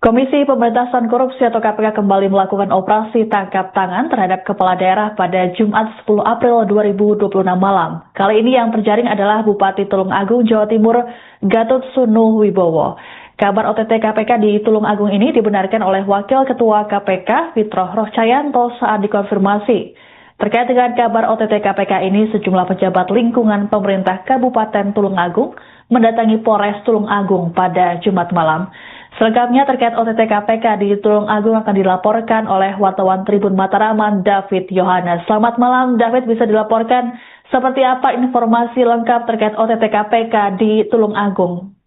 Komisi Pemberantasan Korupsi atau KPK kembali melakukan operasi tangkap tangan terhadap kepala daerah pada Jumat 10 April 2026 malam. Kali ini yang terjaring adalah Bupati Tulung Agung, Jawa Timur, Gatot Sunu Wibowo. Kabar OTT KPK di Tulung Agung ini dibenarkan oleh Wakil Ketua KPK, Fitroh Rohcayanto saat dikonfirmasi. Terkait dengan kabar OTT KPK ini, sejumlah pejabat lingkungan pemerintah Kabupaten Tulung Agung mendatangi Polres Tulung Agung pada Jumat malam. Selengkapnya terkait OTT KPK di Tulung Agung akan dilaporkan oleh wartawan Tribun Mataraman, David Yohanes. Selamat malam, David, bisa dilaporkan seperti apa informasi lengkap terkait OTT KPK di Tulung Agung?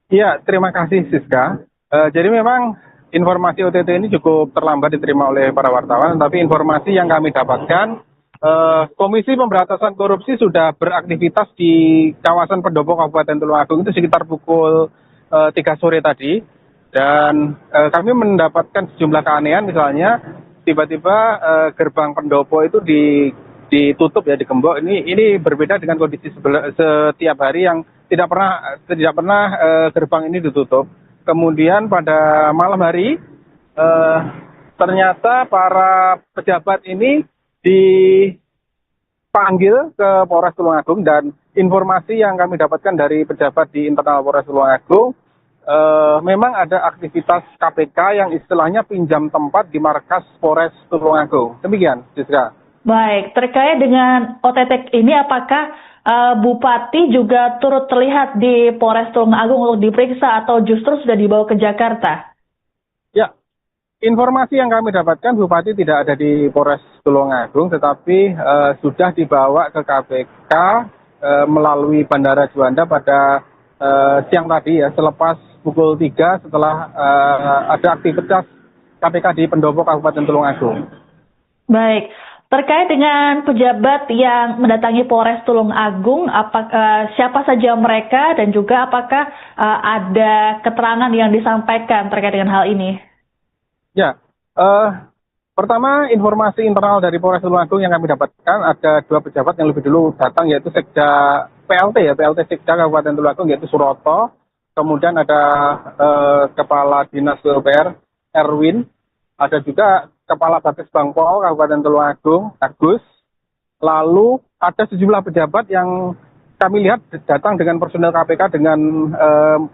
Iya, terima kasih Siska. Jadi memang informasi OTT ini cukup terlambat diterima oleh para wartawan, tapi informasi yang kami dapatkan, Komisi Pemberantasan Korupsi sudah beraktivitas di kawasan Pendopo Kabupaten Tulung Agung itu sekitar pukul 3 sore tadi, dan kami mendapatkan sejumlah keanehan. Misalnya tiba-tiba gerbang pendopo itu ditutup ya, digembok. Ini berbeda dengan kondisi setiap hari yang tidak pernah gerbang ini ditutup. Kemudian pada malam hari ternyata para pejabat ini dipanggil ke Polres Tulung Agung, dan informasi yang kami dapatkan dari pejabat di internal Polres Tulung Agung, memang ada aktivitas KPK yang istilahnya pinjam tempat di markas Polres Tulung Agung. Demikian, Siska. Baik, terkait dengan OTT ini, apakah Bupati juga turut terlihat di Polres Tulung Agung untuk diperiksa atau justru sudah dibawa ke Jakarta? Ya, informasi yang kami dapatkan, Bupati tidak ada di Polres Tulung Agung, tetapi sudah dibawa ke KPK melalui Bandara Juanda pada siang tadi ya, selepas pukul 3 setelah ada aktivitas KPK di Pendopo Kabupaten Tulung Agung. Baik, terkait dengan pejabat yang mendatangi Polres Tulung Agung, siapa saja mereka dan juga apakah ada keterangan yang disampaikan terkait dengan hal ini? Ya, pertama, informasi internal dari Polres Tulung Agung yang kami dapatkan, ada 2 pejabat yang lebih dulu datang, yaitu Sekda PLT Sekda Kabupaten Tulung Agung, yaitu Suroto. Kemudian ada Kepala Dinas PUPR Erwin, ada juga Kepala Batis Bangpol Kabupaten Tulung Agung, Agus. Lalu ada sejumlah pejabat yang kami lihat datang dengan personel KPK dengan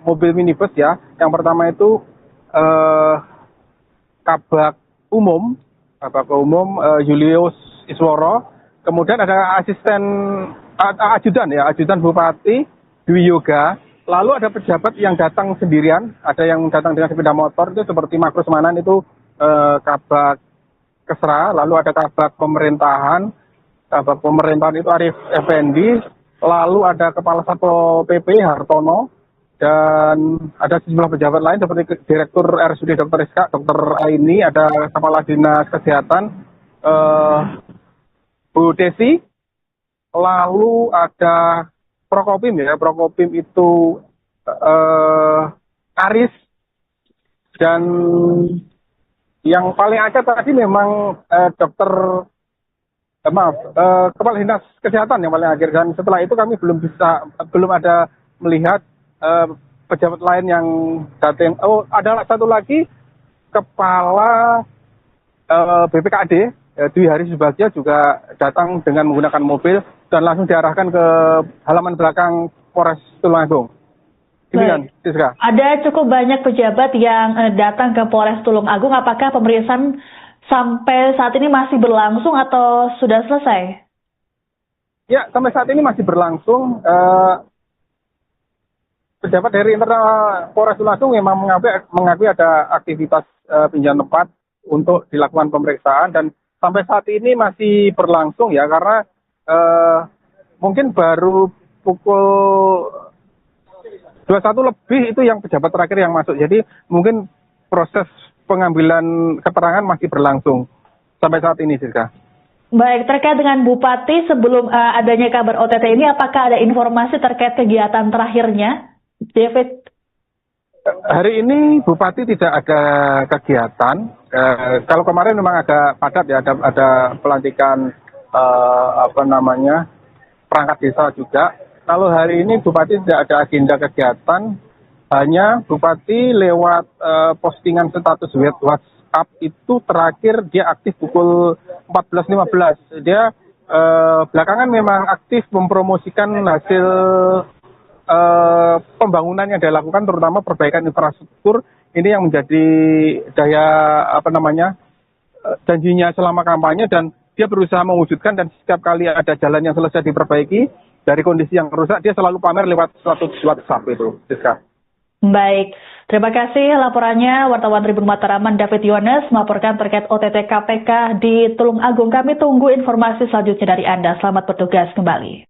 mobil minibus ya. Yang pertama itu Kabak Umum Julius Isworo, kemudian ada ajudan Bupati Dwi Yoga, lalu ada pejabat yang datang sendirian, ada yang datang dengan sepeda motor itu seperti Makro Semanan itu Kabak Kesra, lalu ada Kabak Pemerintahan itu Arif Effendi, lalu ada Kepala Satpol PP Hartono, dan ada sejumlah pejabat lain seperti Direktur RSUD Dr. Rizka, Dr. Aini, ada Kepala Dinas Kesehatan Bu Desi, lalu ada Prokopim itu Aris, dan yang paling akhir tadi memang Kepala Dinas Kesehatan yang paling akhir, dan setelah itu kami belum ada melihat pejabat lain yang datang. Oh, ada satu lagi Kepala BPKD Dwi Hari Subagja juga datang dengan menggunakan mobil dan langsung diarahkan ke halaman belakang Polres Tulung Agung. Demikian, Siska. Ada cukup banyak pejabat yang datang ke Polres Tulung Agung. Apakah pemeriksaan sampai saat ini masih berlangsung atau sudah selesai? Ya, sampai saat ini masih berlangsung. Pejabat dari internal Polres Tulung Agung memang mengakui ada aktivitas pinjam tempat untuk dilakukan pemeriksaan, dan sampai saat ini masih berlangsung ya, karena mungkin baru pukul 21 lebih itu yang pejabat terakhir yang masuk. Jadi mungkin proses pengambilan keterangan masih berlangsung sampai saat ini, Siska. Baik, terkait dengan Bupati, sebelum adanya kabar OTT ini, apakah ada informasi terkait kegiatan terakhirnya, David? Hari ini Bupati tidak ada kegiatan. Kalau kemarin memang agak padat ya, ada pelantikan perangkat desa juga. Kalau hari ini Bupati tidak ada agenda kegiatan, hanya Bupati lewat postingan status WhatsApp itu terakhir dia aktif pukul 14.15. Dia belakangan memang aktif mempromosikan hasil pembangunan yang dia lakukan, terutama perbaikan infrastruktur. Ini yang menjadi daya janjinya selama kampanye, dan dia berusaha mewujudkan, dan setiap kali ada jalan yang selesai diperbaiki dari kondisi yang rusak, dia selalu pamer lewat status WhatsApp itu, Siska. Baik, terima kasih laporannya wartawan Tribun Mataraman David Yohanes melaporkan terkait OTT KPK di Tulung Agung. Kami tunggu informasi selanjutnya dari Anda. Selamat bertugas kembali.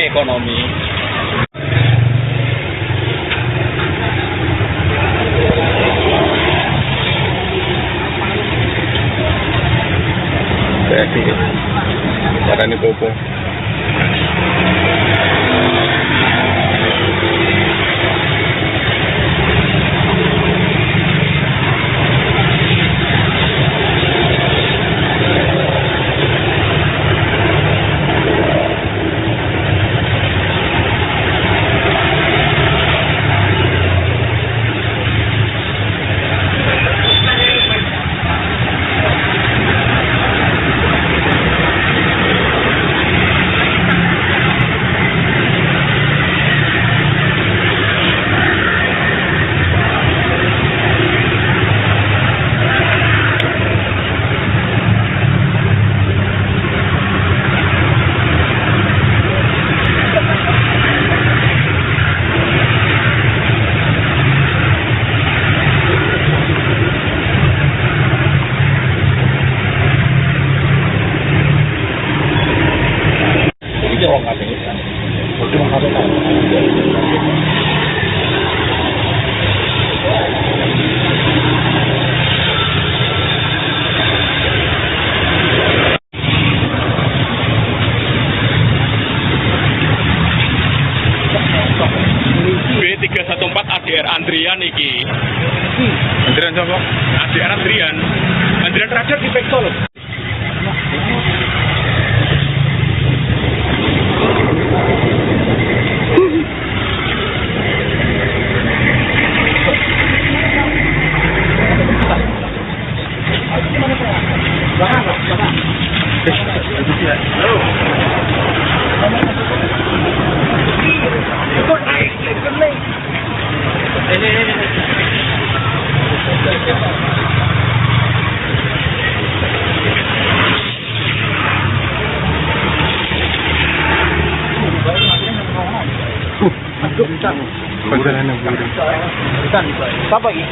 Ekonomi. Jadi, cara ini popo. B314 ADR Andrian iki. Andrian siapa? ADR Andrian. Andrian terakhir di Pekto loh. Perjalanan burung. Apa ini?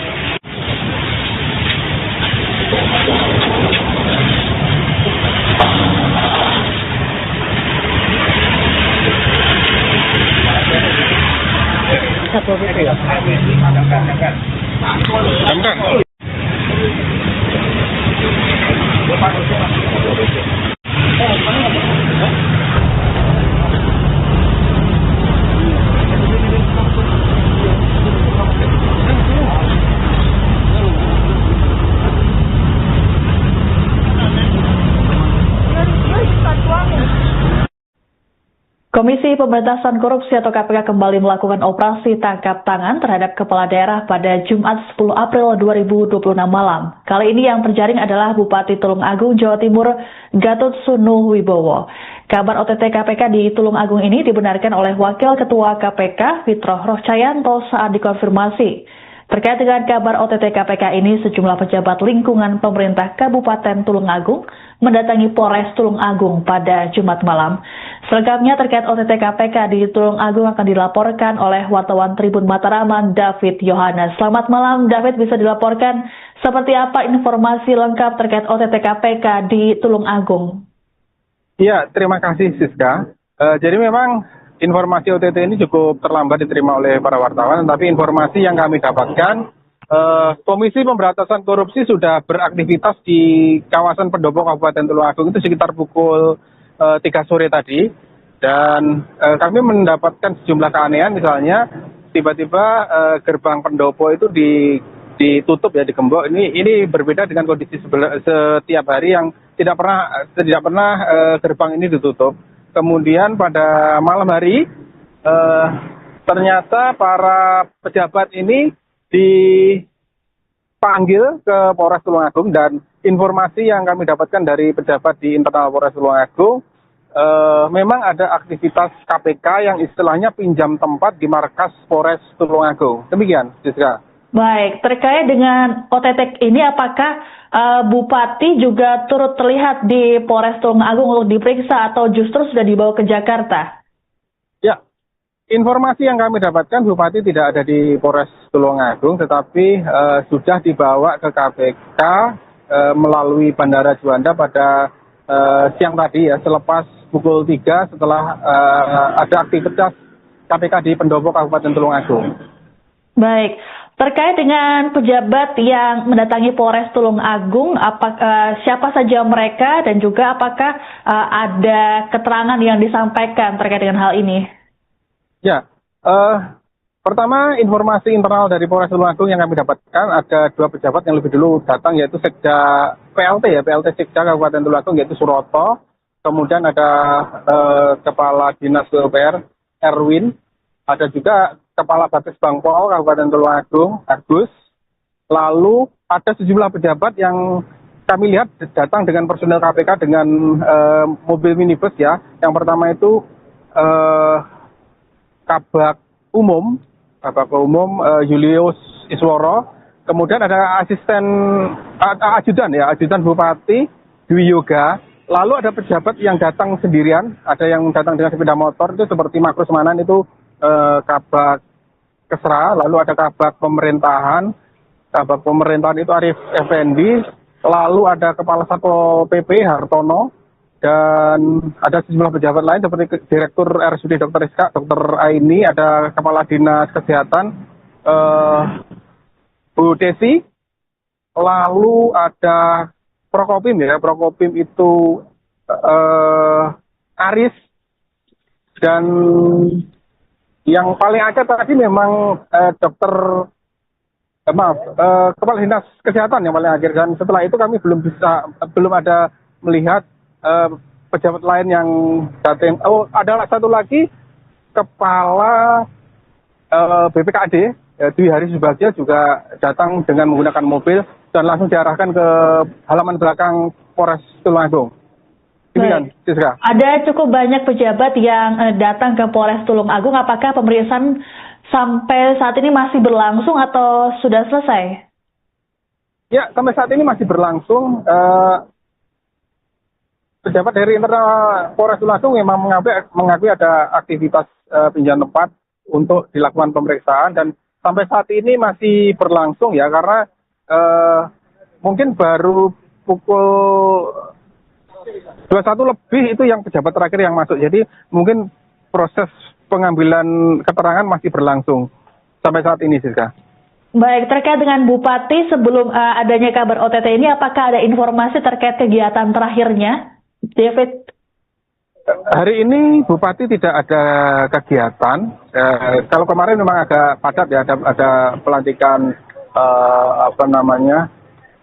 Komisi Pemberantasan Korupsi atau KPK kembali melakukan operasi tangkap tangan terhadap kepala daerah pada Jumat 10 April 2026 malam. Kali ini yang terjaring adalah Bupati Tulung Agung, Jawa Timur, Gatot Sunu Wibowo. Kabar OTT KPK di Tulung Agung ini dibenarkan oleh Wakil Ketua KPK, Fitroh Rohcayanto saat dikonfirmasi. Terkait dengan kabar OTT KPK ini, sejumlah pejabat lingkungan pemerintah Kabupaten Tulung Agung mendatangi Polres Tulung Agung pada Jumat malam. Selengkapnya terkait OTT KPK di Tulung Agung akan dilaporkan oleh wartawan Tribun Mataraman David Yohanes. Selamat malam David, bisa dilaporkan seperti apa informasi lengkap terkait OTT KPK di Tulung Agung? Iya, terima kasih Siska. Jadi memang informasi OTT ini cukup terlambat diterima oleh para wartawan, tapi informasi yang kami dapatkan Komisi Pemberantasan Korupsi sudah beraktivitas di kawasan Pendopo Kabupaten Tulungagung itu sekitar pukul 3 sore tadi, dan kami mendapatkan sejumlah keanehan, misalnya tiba-tiba gerbang Pendopo itu ditutup ya, digembok. Ini berbeda dengan kondisi setiap hari yang tidak pernah gerbang ini ditutup. Kemudian pada malam hari ternyata para pejabat ini dipanggil ke Polres Tulungagung, dan informasi yang kami dapatkan dari pejabat di internal Polres Tulungagung, memang ada aktivitas KPK yang istilahnya pinjam tempat di markas Polres Tulungagung. Demikian, Siska. Baik, terkait dengan OTT ini, apakah Bupati juga turut terlihat di Polres Tulungagung untuk diperiksa atau justru sudah dibawa ke Jakarta? Ya, informasi yang kami dapatkan, Bupati tidak ada di Polres Tulungagung, tetapi sudah dibawa ke KPK melalui Bandara Juanda pada siang tadi ya, selepas pukul 3 setelah ada aktivitas KPK di Pendopo Kabupaten Tulungagung. Baik, terkait dengan pejabat yang mendatangi Polres Tulungagung, siapa saja mereka dan juga apakah ada keterangan yang disampaikan terkait dengan hal ini? Ya, pertama informasi internal dari Polres Tulungagung yang kami dapatkan, ada 2 pejabat yang lebih dulu datang, yaitu Sekda PLT Sekda Kabupaten Tulungagung, yaitu Suroto. Kemudian ada Kepala Dinas PUPR Erwin, ada juga Kepala Batis Bangpol Kabupaten Tulungagung Agus. Lalu ada sejumlah pejabat yang kami lihat datang dengan personel KPK dengan mobil minibus ya. Yang pertama itu Kabak Umum Julius Isworo, kemudian ada ajudan Bupati Dwi Yoga, lalu ada pejabat yang datang sendirian, ada yang datang dengan sepeda motor, itu seperti Makrus Manan, itu Kabak Kesra, lalu ada Kabak Pemerintahan itu Arif Effendi, lalu ada Kepala Satpol PP Hartono, dan ada sejumlah pejabat lain seperti Direktur RSUD Dr. Rizka, Dr. Aini, ada Kepala Dinas Kesehatan Bu Desi, lalu ada Prokopim itu Aris, dan yang paling acak tadi memang Kepala Dinas Kesehatan yang paling akhir, dan setelah itu kami belum ada melihat pejabat lain yang datang. Ada satu lagi Kepala BPKD Dwi Hari Subagja juga datang dengan menggunakan mobil dan langsung diarahkan ke halaman belakang Polres Tulungagung. Demikian, Siska. Ada cukup banyak pejabat yang datang ke Polres Tulungagung. Apakah pemeriksaan sampai saat ini masih berlangsung atau sudah selesai? Ya, sampai saat ini masih berlangsung. Pejabat dari internal Polres Tulungagung memang mengakui ada aktivitas pinjam tempat untuk dilakukan pemeriksaan, dan sampai saat ini masih berlangsung ya, karena mungkin baru pukul 21 lebih itu yang pejabat terakhir yang masuk. Jadi mungkin proses pengambilan keterangan masih berlangsung sampai saat ini, Siska. Baik, terkait dengan Bupati, sebelum adanya kabar OTT ini, apakah ada informasi terkait kegiatan terakhirnya, David? Hari ini Bupati tidak ada kegiatan. Kalau kemarin memang agak padat ya, ada pelantikan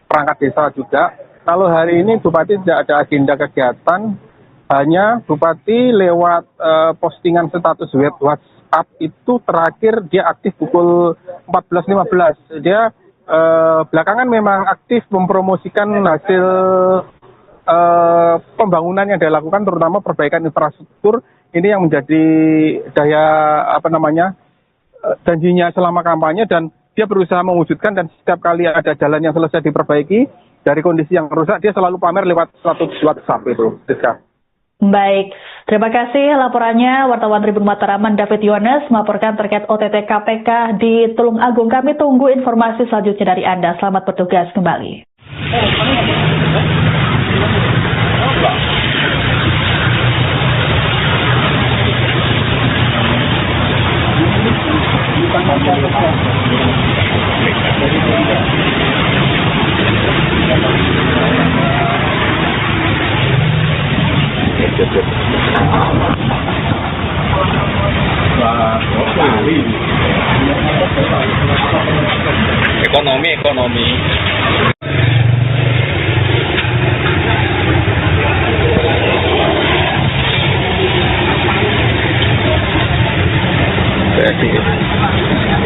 perangkat desa juga. Kalau hari ini Bupati tidak ada agenda kegiatan, hanya Bupati lewat postingan status web WhatsApp itu terakhir dia aktif pukul 14.15. Dia belakangan memang aktif mempromosikan hasil pembangunan yang dia lakukan, terutama perbaikan infrastruktur. Ini yang menjadi janjinya selama kampanye, dan dia berusaha mewujudkan, dan setiap kali ada jalan yang selesai diperbaiki dari kondisi yang rusak, dia selalu pamer lewat status WhatsApp itu. Baik, terima kasih laporannya wartawan Tribun Mataraman David Yones melaporkan terkait OTT KPK di Tulungagung. Kami tunggu informasi selanjutnya dari Anda. Selamat bertugas kembali. Ekonomi.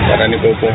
Karena ini Popo.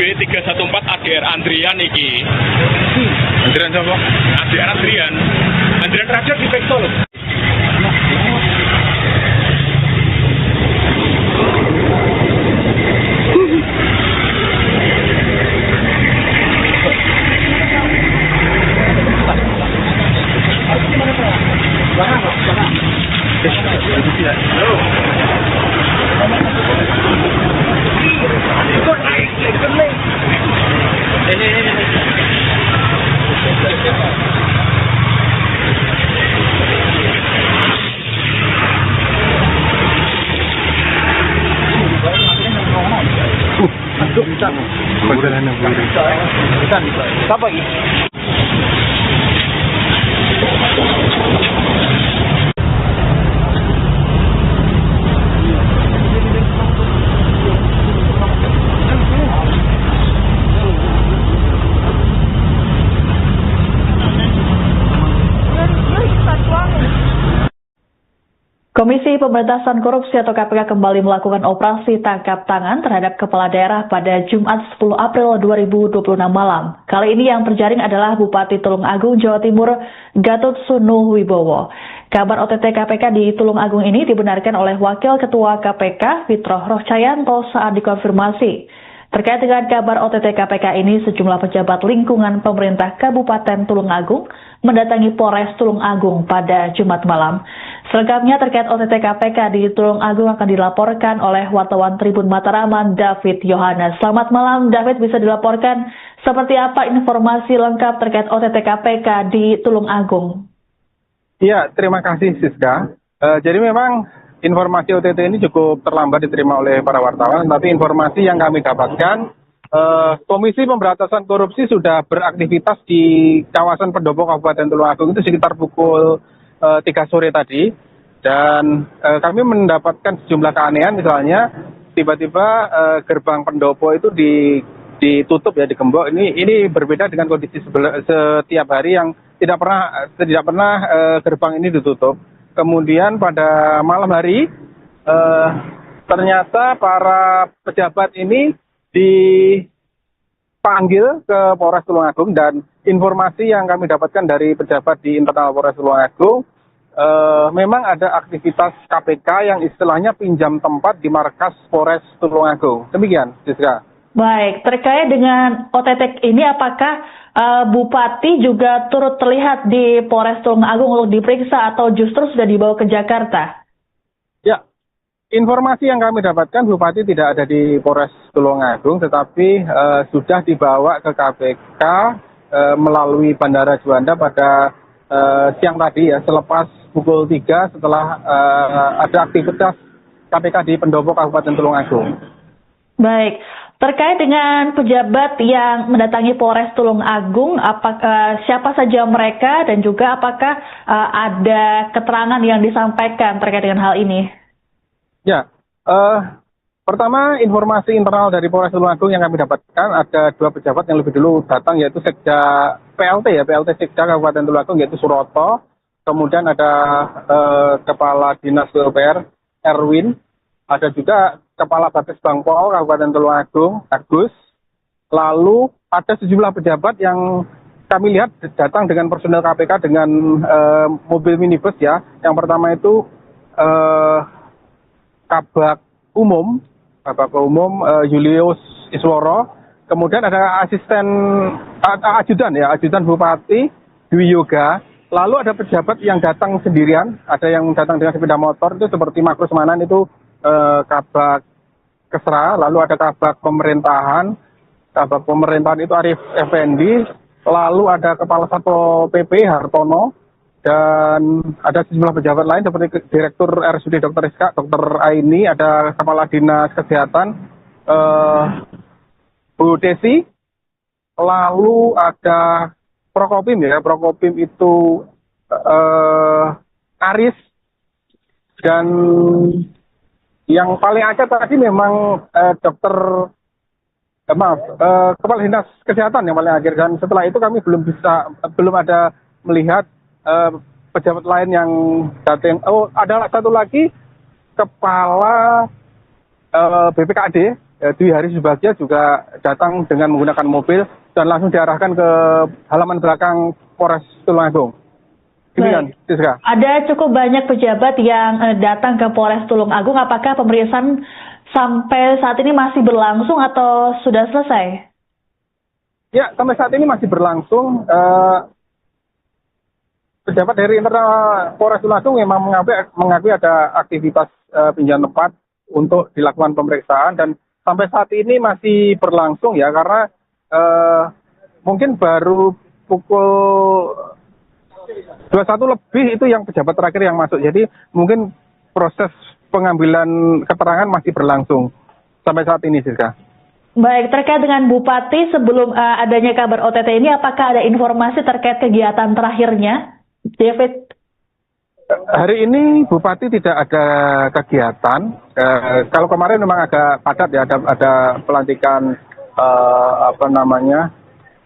B314 ADR Andrian iki. Andrian siapa? ADR Andrian. Andrian terakhir di Pekto loh. Siapa ini? Komisi Pemberantasan Korupsi atau KPK kembali melakukan operasi tangkap tangan terhadap kepala daerah pada Jumat 10 April 2026 malam. Kali ini yang terjaring adalah Bupati Tulung Agung, Jawa Timur, Gatot Sunu Wibowo. Kabar OTT KPK di Tulung Agung ini dibenarkan oleh Wakil Ketua KPK, Fitroh Rohcayanto saat dikonfirmasi. Terkait dengan kabar OTT KPK ini, sejumlah pejabat lingkungan pemerintah Kabupaten Tulung Agung mendatangi Polres Tulung Agung pada Jumat malam. Selengkapnya terkait OTT KPK di Tulung Agung akan dilaporkan oleh wartawan Tribun Mataraman, David Yohanes. Selamat malam, David, bisa dilaporkan seperti apa informasi lengkap terkait OTT KPK di Tulung Agung? Iya, terima kasih Siska. Jadi memang informasi OTT ini cukup terlambat diterima oleh para wartawan, tapi informasi yang kami dapatkan, Komisi Pemberantasan Korupsi sudah beraktivitas di kawasan Pendopo Kabupaten Tulung Agung itu sekitar pukul 3 sore tadi, dan kami mendapatkan sejumlah keanehan. Misalnya tiba-tiba gerbang Pendopo itu ditutup ya, digembok. Ini berbeda dengan kondisi setiap hari yang tidak pernah gerbang ini ditutup. Kemudian pada malam hari ternyata para pejabat ini dipanggil ke Polres Tulung Agung, dan informasi yang kami dapatkan dari pejabat di internal Polres Tulung Agung, memang ada aktivitas KPK yang istilahnya pinjam tempat di markas Polres Tulung Agung. Demikian, Siska. Baik, terkait dengan OTT ini, apakah Bupati juga turut terlihat di Polres Tulung Agung untuk diperiksa atau justru sudah dibawa ke Jakarta? Ya, informasi yang kami dapatkan Bupati tidak ada di Polres Tulung Agung, tetapi sudah dibawa ke KPK melalui Bandara Juanda pada siang tadi ya, selepas pukul 3 setelah ada aktivitas KPK di Pendopo Kabupaten Tulung Agung. Baik, Terkait dengan pejabat yang mendatangi Polres Tulung Agung, apakah siapa saja mereka dan juga apakah ada keterangan yang disampaikan terkait dengan hal ini? Ya, pertama informasi internal dari Polres Tulung Agung yang kami dapatkan ada 2 pejabat yang lebih dulu datang, yaitu Sekda PLT Sekda Kabupaten Tulung Agung, yaitu Suroto. Kemudian ada Kepala Dinas PUPR Erwin, ada juga Kepala Batis Bangpol Kabupaten Tulung Agung Agus. Lalu ada sejumlah pejabat yang kami lihat datang dengan personel KPK dengan mobil minibus ya. Yang pertama itu Kabak Umum Julius Isworo, kemudian ada ajudan Bupati Dwi Yoga, lalu ada pejabat yang datang sendirian, ada yang datang dengan sepeda motor itu seperti Makrus Manan itu Kabak Kesra, lalu ada Kabak Pemerintahan itu Arif Effendi, lalu ada Kepala Satpol PP Hartono, dan ada sejumlah pejabat lain seperti Direktur RSUD Dr. Rizka, Dr. Aini, ada Kepala Dinas Kesehatan Bu Desi, lalu ada Prokopim itu Aris, dan yang paling akhir tadi memang Kepala Dinas Kesehatan yang paling akhir, dan setelah itu kami belum ada melihat pejabat lain yang datang. Oh, ada satu lagi Kepala BPKD Dwi Hari Subagja juga datang dengan menggunakan mobil dan langsung diarahkan ke halaman belakang Polres Tulung Agung. Demikian, Siska. Ada cukup banyak pejabat yang datang ke Polres Tulung Agung. Apakah pemeriksaan sampai saat ini masih berlangsung atau sudah selesai? Ya, sampai saat ini masih berlangsung. Pejabat dari internal Polres Tulung Agung memang mengakui ada aktivitas pinjam tempat untuk dilakukan pemeriksaan, dan sampai saat ini masih berlangsung ya, karena mungkin baru pukul 21 lebih itu yang pejabat terakhir yang masuk. Jadi mungkin proses pengambilan keterangan masih berlangsung sampai saat ini, Siska. Baik, terkait dengan Bupati sebelum adanya kabar OTT ini, apakah ada informasi terkait kegiatan terakhirnya? David? Hari ini Bupati tidak ada kegiatan. Kalau kemarin memang agak padat ya, ada pelantikan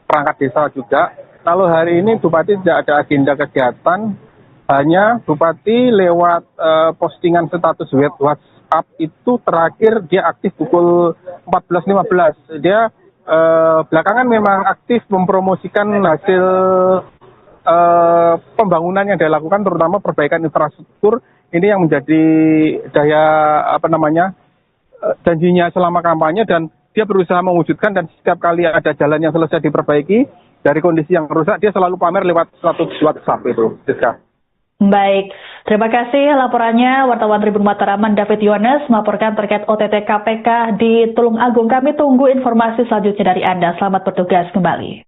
perangkat desa juga. Lalu hari ini Bupati tidak ada agenda kegiatan. Hanya Bupati lewat postingan status WhatsApp itu terakhir dia aktif pukul 14.15. Dia belakangan memang aktif mempromosikan hasil pembangunan yang dilakukan, terutama perbaikan infrastruktur. Ini yang menjadi janjinya selama kampanye, dan dia berusaha mewujudkan, dan setiap kali ada jalan yang selesai diperbaiki dari kondisi yang rusak, dia selalu pamer lewat status WhatsApp itu, Siska. Baik, terima kasih laporannya wartawan Tribun Mataraman David Yones melaporkan terkait OTT KPK di Tulung Agung. Kami tunggu informasi selanjutnya dari Anda. Selamat bertugas kembali.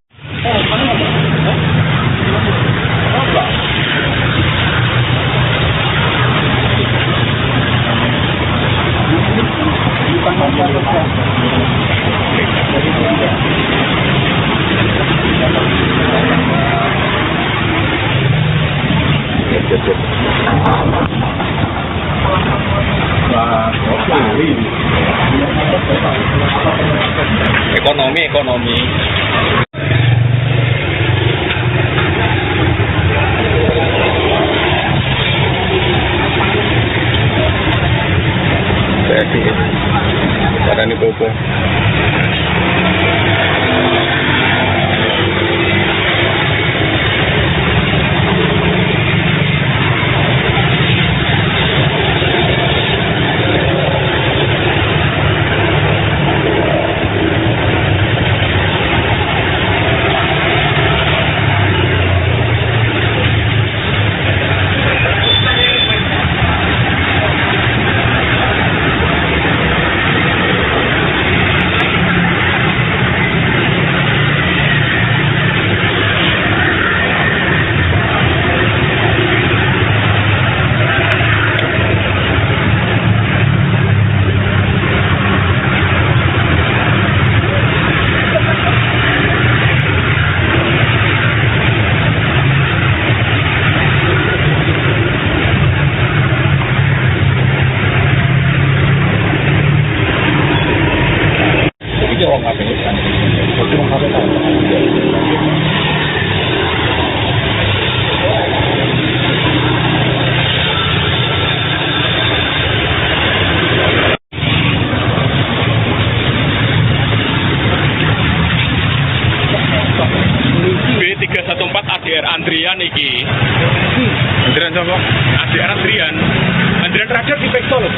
Ekonomi. Jadi, pada ini B314 ADR Andrian iki. Andrian sapa? ADR Andrian. Andrian terakhir di Pekto lho.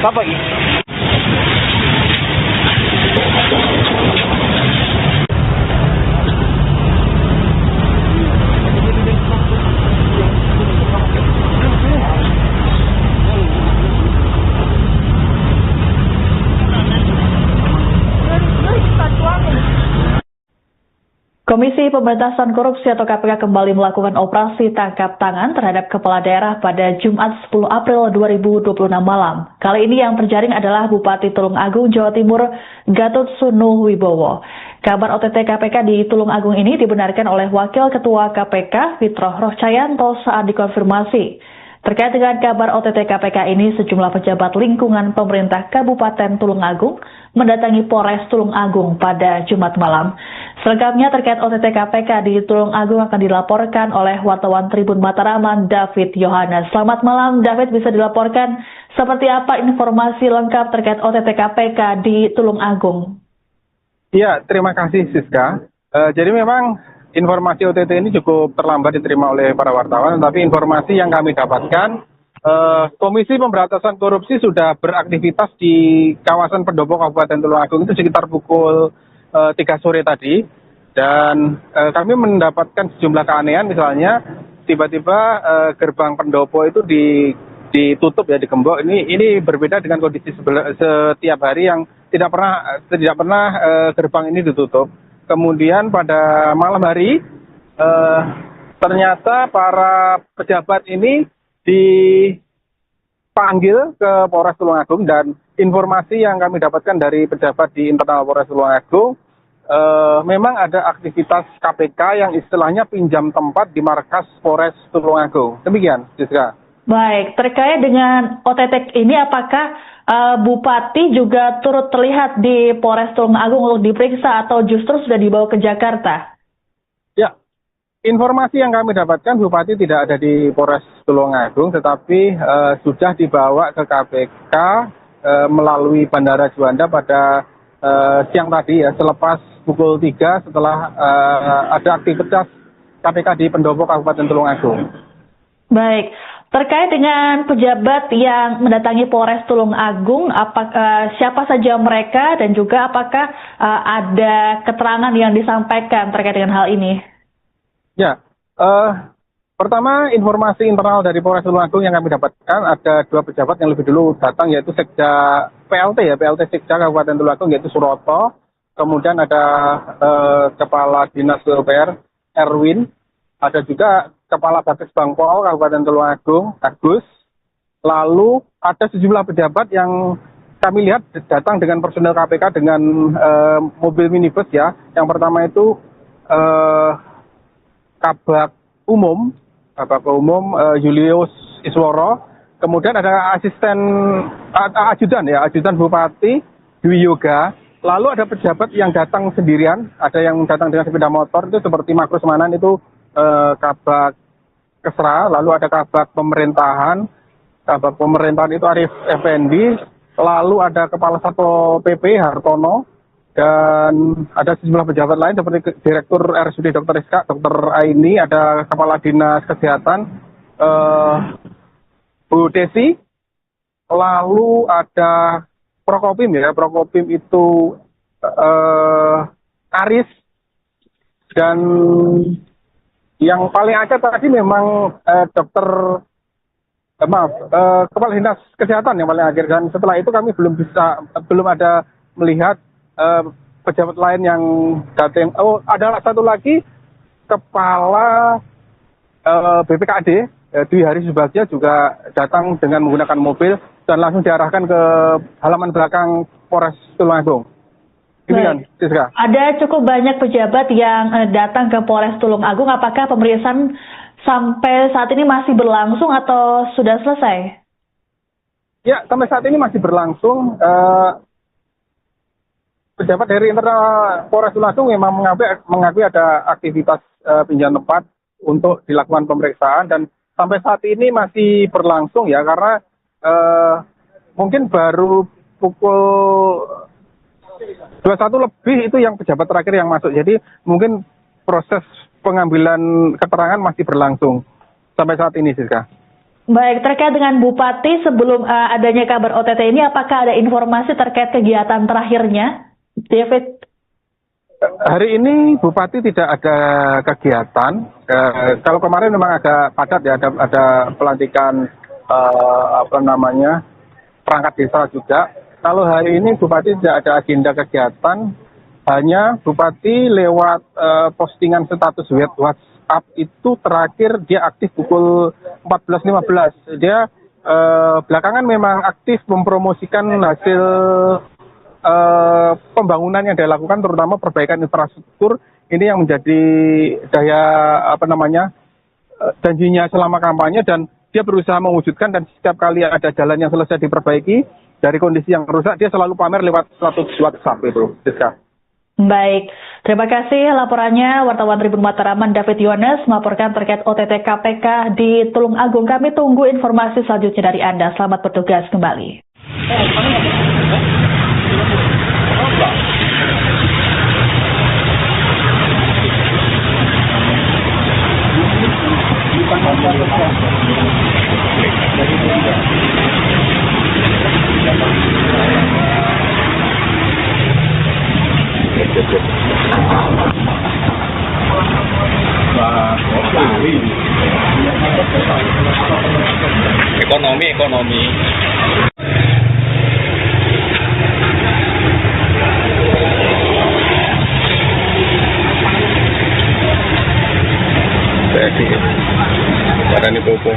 Apa ini? Komisi Pemberantasan Korupsi atau KPK kembali melakukan operasi tangkap tangan terhadap kepala daerah pada Jumat 10 April 2026 malam. Kali ini yang terjaring adalah Bupati Tulung Agung, Jawa Timur, Gatot Sunu Wibowo. Kabar OTT KPK di Tulung Agung ini dibenarkan oleh Wakil Ketua KPK, Fitroh Rohcayanto saat dikonfirmasi. Terkait dengan kabar OTT KPK ini, sejumlah pejabat lingkungan pemerintah Kabupaten Tulung Agung mendatangi Polres Tulung Agung pada Jumat malam. Selengkapnya terkait OTT KPK di Tulung Agung akan dilaporkan oleh wartawan Tribun Mataraman, David Yohanes. Selamat malam, David, bisa dilaporkan seperti apa informasi lengkap terkait OTT KPK di Tulung Agung? Ya, terima kasih Siska. Jadi memang informasi OTT ini cukup terlambat diterima oleh para wartawan, tapi informasi yang kami dapatkan, Komisi Pemberantasan Korupsi sudah beraktivitas di kawasan Pendopo Kabupaten Tulung Agung itu sekitar pukul 3 sore tadi, dan kami mendapatkan sejumlah keanehan. Misalnya tiba-tiba gerbang Pendopo itu ditutup ya, digembok. Ini berbeda dengan kondisi setiap hari yang tidak pernah gerbang ini ditutup. Kemudian pada malam hari ternyata para pejabat ini dipanggil ke Polres Tulung Agung, dan informasi yang kami dapatkan dari pejabat di internal Polres Tulung Agung, memang ada aktivitas KPK yang istilahnya pinjam tempat di markas Polres Tulung Agung. Demikian, Jessica. Baik, terkait dengan OTT ini, apakah Bupati juga turut terlihat di Polres Tulung Agung untuk diperiksa atau justru sudah dibawa ke Jakarta? Ya, informasi yang kami dapatkan Bupati tidak ada di Polres Tulung Agung, tetapi sudah dibawa ke KPK melalui Bandara Juanda pada siang tadi ya, selepas pukul 3 setelah ada aktivitas KPK di Pendopo Kabupaten Tulung Agung. Baik. Terkait dengan pejabat yang mendatangi Polres Tulung Agung, siapa saja mereka dan juga apakah ada keterangan yang disampaikan terkait dengan hal ini? Ya, pertama informasi internal dari Polres Tulung Agung yang kami dapatkan, ada 2 pejabat yang lebih dulu datang, yaitu Sekda PLT Sekda Kabupaten Tulung Agung, yaitu Suroto. Kemudian ada Kepala Dinas PUPR Erwin, ada juga Kepala Babes Bangpol Kabupaten Tulung Agung, Agus. Lalu ada sejumlah pejabat yang kami lihat datang dengan personel KPK dengan mobil minibus ya. Yang pertama itu Kabak Umum Julius Isworo. Kemudian ada ajudan Bupati Dwi Yoga. Lalu ada pejabat yang datang sendirian, ada yang datang dengan sepeda motor itu seperti Makrus Manan itu Kabak Kesra, lalu ada Kabak Pemerintahan itu Arif Effendi, lalu ada Kepala Satpol PP Hartono, dan ada sejumlah pejabat lain seperti Direktur RSUD Dr. Rizka, Dr. Aini, ada Kepala Dinas Kesehatan Bu Desi, lalu ada Prokopim itu Aris, dan yang paling acak tadi memang Kepala Dinas Kesehatan yang paling akhir, dan setelah itu kami belum ada melihat pejabat lain yang datang. Oh, ada satu lagi Kepala BPKD Dwi Hari Subagja juga datang dengan menggunakan mobil dan langsung diarahkan ke halaman belakang Polres Tulungagung. Demikian, Siska. Ada cukup banyak pejabat yang datang ke Polres Tulungagung. Apakah pemeriksaan sampai saat ini masih berlangsung atau sudah selesai? Ya, sampai saat ini masih berlangsung. Pejabat dari internal Polres Tulungagung memang mengakui ada aktivitas pinjam tempat untuk dilakukan pemeriksaan dan sampai saat ini masih berlangsung ya karena mungkin baru pukul 21 lebih itu yang pejabat terakhir yang masuk. Jadi mungkin proses pengambilan keterangan masih berlangsung sampai saat ini, Siska. Baik, terkait dengan Bupati sebelum adanya kabar OTT ini, apakah ada informasi terkait kegiatan terakhirnya, David? Hari ini Bupati tidak ada kegiatan. Kalau kemarin memang agak padat ya, ada pelantikan perangkat desa juga. Kalau hari ini Bupati tidak ada agenda kegiatan, hanya Bupati lewat postingan status WhatsApp itu terakhir dia aktif pukul 14.15. Dia belakangan memang aktif mempromosikan hasil pembangunan yang dia lakukan, terutama perbaikan infrastruktur. Ini yang menjadi janjinya selama kampanye dan dia berusaha mewujudkan dan setiap kali ada jalan yang selesai diperbaiki dari kondisi yang rusak, dia selalu pamer lewat status WhatsApp itu, Siska. Baik, terima kasih laporannya wartawan Tribun Mataraman David Yones melaporkan terkait OTT KPK di Tulungagung. Kami tunggu informasi selanjutnya dari Anda. Selamat bertugas kembali. Ekonomi. Jadi, barang itu apa?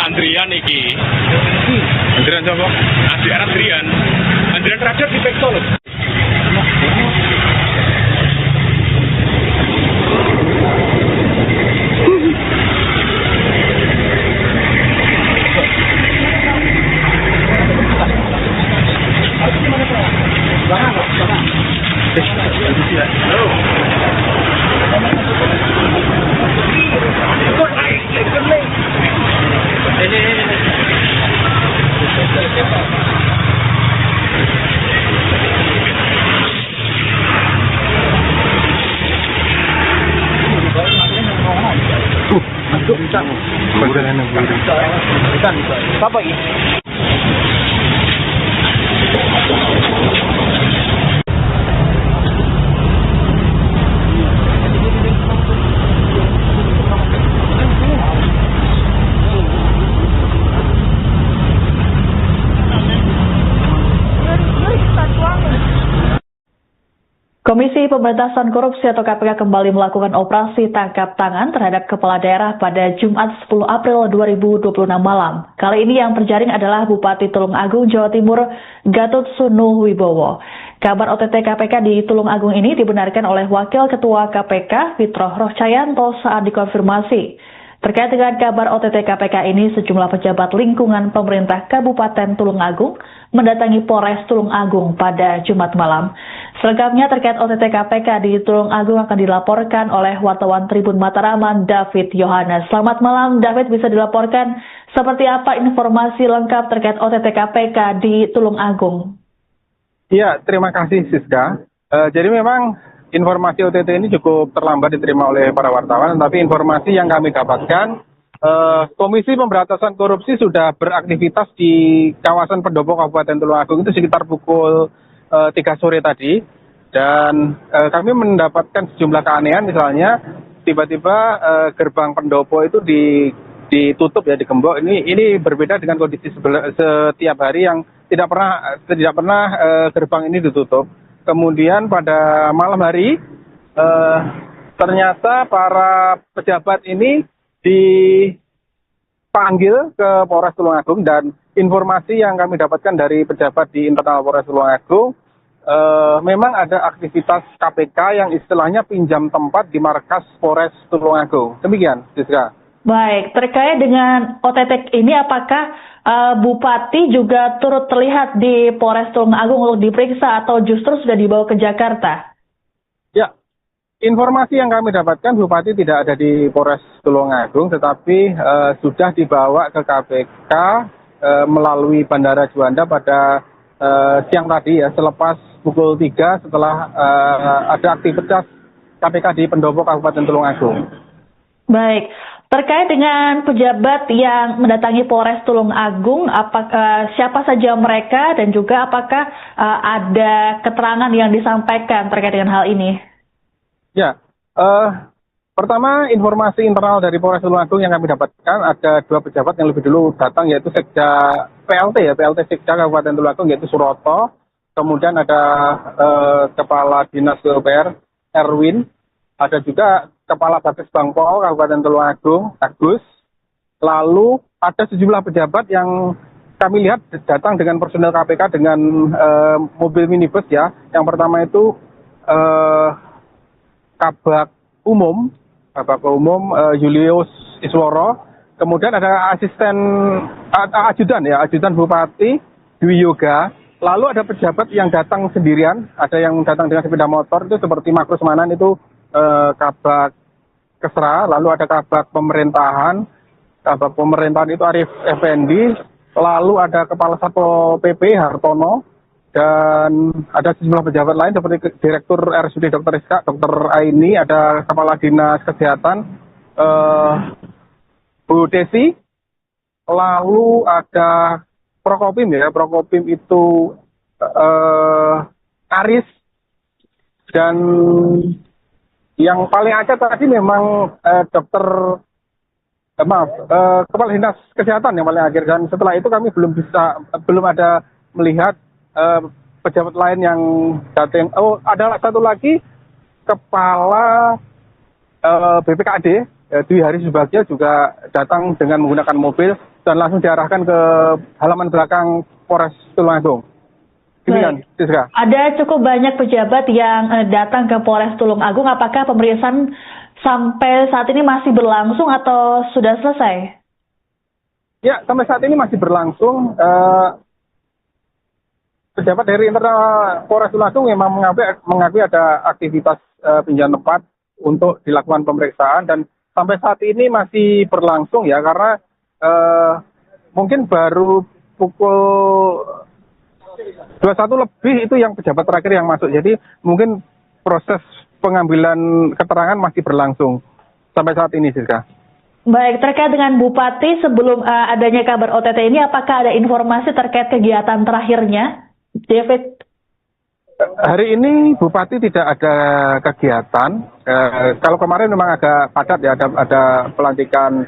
Andrian iki. Andrian siapa? Andrian. Andrian terakhir di Pekto loh. Apa ini? Komisi Pemberantasan Korupsi atau KPK kembali melakukan operasi tangkap tangan terhadap kepala daerah pada Jumat 10 April 2026 malam. Kali ini yang terjaring adalah Bupati Tulung Agung, Jawa Timur, Gatot Sunu Wibowo. Kabar OTT KPK di Tulung Agung ini dibenarkan oleh Wakil Ketua KPK, Fitroh Rohcayanto saat dikonfirmasi. Terkait dengan kabar OTT KPK ini, sejumlah pejabat lingkungan pemerintah Kabupaten Tulung Agung mendatangi Polres Tulung Agung pada Jumat malam. Selengkapnya terkait OTT KPK di Tulung Agung akan dilaporkan oleh wartawan Tribun Mataraman, David Yohanes. Selamat malam, David, bisa dilaporkan seperti apa informasi lengkap terkait OTT KPK di Tulung Agung? Iya, terima kasih Siska. Jadi memang informasi OTT ini cukup terlambat diterima oleh para wartawan, tapi informasi yang kami dapatkan, Komisi Pemberantasan Korupsi sudah beraktivitas di kawasan Pendopo Kabupaten Tulung Agung itu sekitar pukul 3 sore tadi, dan kami mendapatkan sejumlah keanehan. Misalnya tiba-tiba gerbang Pendopo itu ditutup ya, digembok. Ini berbeda dengan kondisi setiap hari yang tidak pernah gerbang ini ditutup. Kemudian pada malam hari ternyata para pejabat ini dipanggil ke Polres Tulung Agung, dan informasi yang kami dapatkan dari pejabat di internal Polres Tulung Agung, memang ada aktivitas KPK yang istilahnya pinjam tempat di markas Polres Tulung Agung. Demikian, Siska. Baik, terkait dengan OTT ini, apakah Bupati juga turut terlihat di Polres Tulung Agung untuk diperiksa atau justru sudah dibawa ke Jakarta? Ya, informasi yang kami dapatkan Bupati tidak ada di Polres Tulung Agung, tetapi sudah dibawa ke KPK melalui Bandara Juanda pada siang tadi ya, selepas pukul 3 setelah ada aktivitas KPK di Pendopo Kabupaten Tulung Agung. Baik. Terkait dengan pejabat yang mendatangi Polres Tulung Agung, apakah siapa saja mereka dan juga apakah ada keterangan yang disampaikan terkait dengan hal ini? Ya, pertama informasi internal dari Polres Tulung Agung yang kami dapatkan, ada 2 pejabat yang lebih dulu datang, yaitu Sekda PLT Sekda Kabupaten Tulung Agung, yaitu Suroto. Kemudian ada Kepala Dinas PUPR Erwin, ada juga Kepala Batis Bangpol Kabupaten Tulung Agung, Agus. Lalu ada sejumlah pejabat yang kami lihat datang dengan personel KPK dengan mobil minibus ya. Yang pertama itu Kabak Umum Julius Isworo. Kemudian ada ajudan Bupati Dwi Yoga. Lalu ada pejabat yang datang sendirian, ada yang datang dengan sepeda motor, itu seperti Makrus Manan, itu Kabak Kesra. Lalu ada Kabak Pemerintahan itu Arif Effendi. Lalu ada Kepala Satpol PP Hartono, dan ada sejumlah pejabat lain seperti Direktur RSUD Dr. Rizka, Dr. Aini, ada Kepala Dinas Kesehatan Bu Desi. Lalu ada Prokopim itu Aris, dan yang paling acak tadi memang Kepala Dinas Kesehatan yang paling akhir, dan setelah itu kami belum ada melihat pejabat lain yang datang. Oh, ada satu lagi Kepala BPKD Dwi Hari Subagio juga datang dengan menggunakan mobil dan langsung diarahkan ke halaman belakang Polres Tulung Agung. Siska. Ada cukup banyak pejabat yang datang ke Polres Tulung Agung. Apakah pemeriksaan sampai saat ini masih berlangsung atau sudah selesai? Ya, sampai saat ini masih berlangsung. Pejabat dari internal Polres Tulung Agung memang mengakui ada aktivitas pinjam tempat untuk dilakukan pemeriksaan, dan sampai saat ini masih berlangsung ya, karena mungkin baru pukul 21 lebih itu yang pejabat terakhir yang masuk. Jadi mungkin proses pengambilan keterangan masih berlangsung sampai saat ini, Siska. Baik, terkait dengan Bupati, sebelum adanya kabar OTT ini, apakah ada informasi terkait kegiatan terakhirnya, David? Hari ini Bupati tidak ada kegiatan. Kalau kemarin memang agak padat ya, ada pelantikan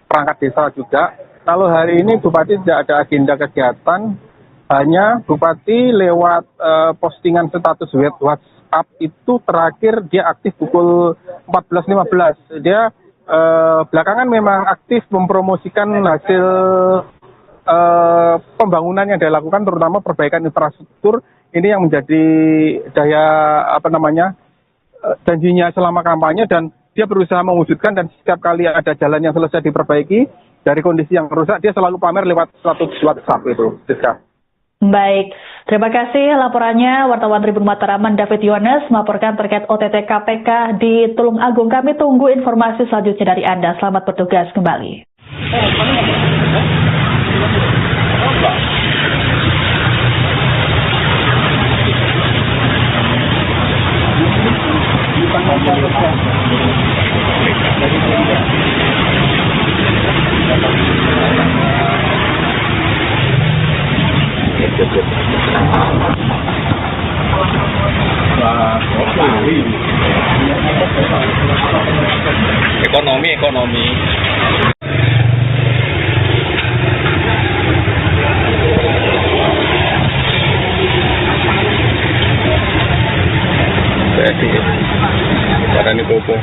perangkat desa juga. Kalau hari ini Bupati tidak ada agenda kegiatan, hanya Bupati lewat postingan status WhatsApp itu terakhir dia aktif pukul 14.15. Dia belakangan memang aktif mempromosikan hasil pembangunan yang dia lakukan, terutama perbaikan infrastruktur. Ini yang menjadi daya janjinya selama kampanye, dan dia berusaha mewujudkan, dan setiap kali ada jalan yang selesai diperbaiki dari kondisi yang rusak, dia selalu pamer lewat status WhatsApp itu, Siska. Baik, terima kasih laporannya wartawan Tribun Mataraman David Yohanes melaporkan terkait OTT KPK di Tulung Agung. Kami tunggu informasi selanjutnya dari Anda. Selamat bertugas kembali. Ekonomi. Berarti barang ini popo.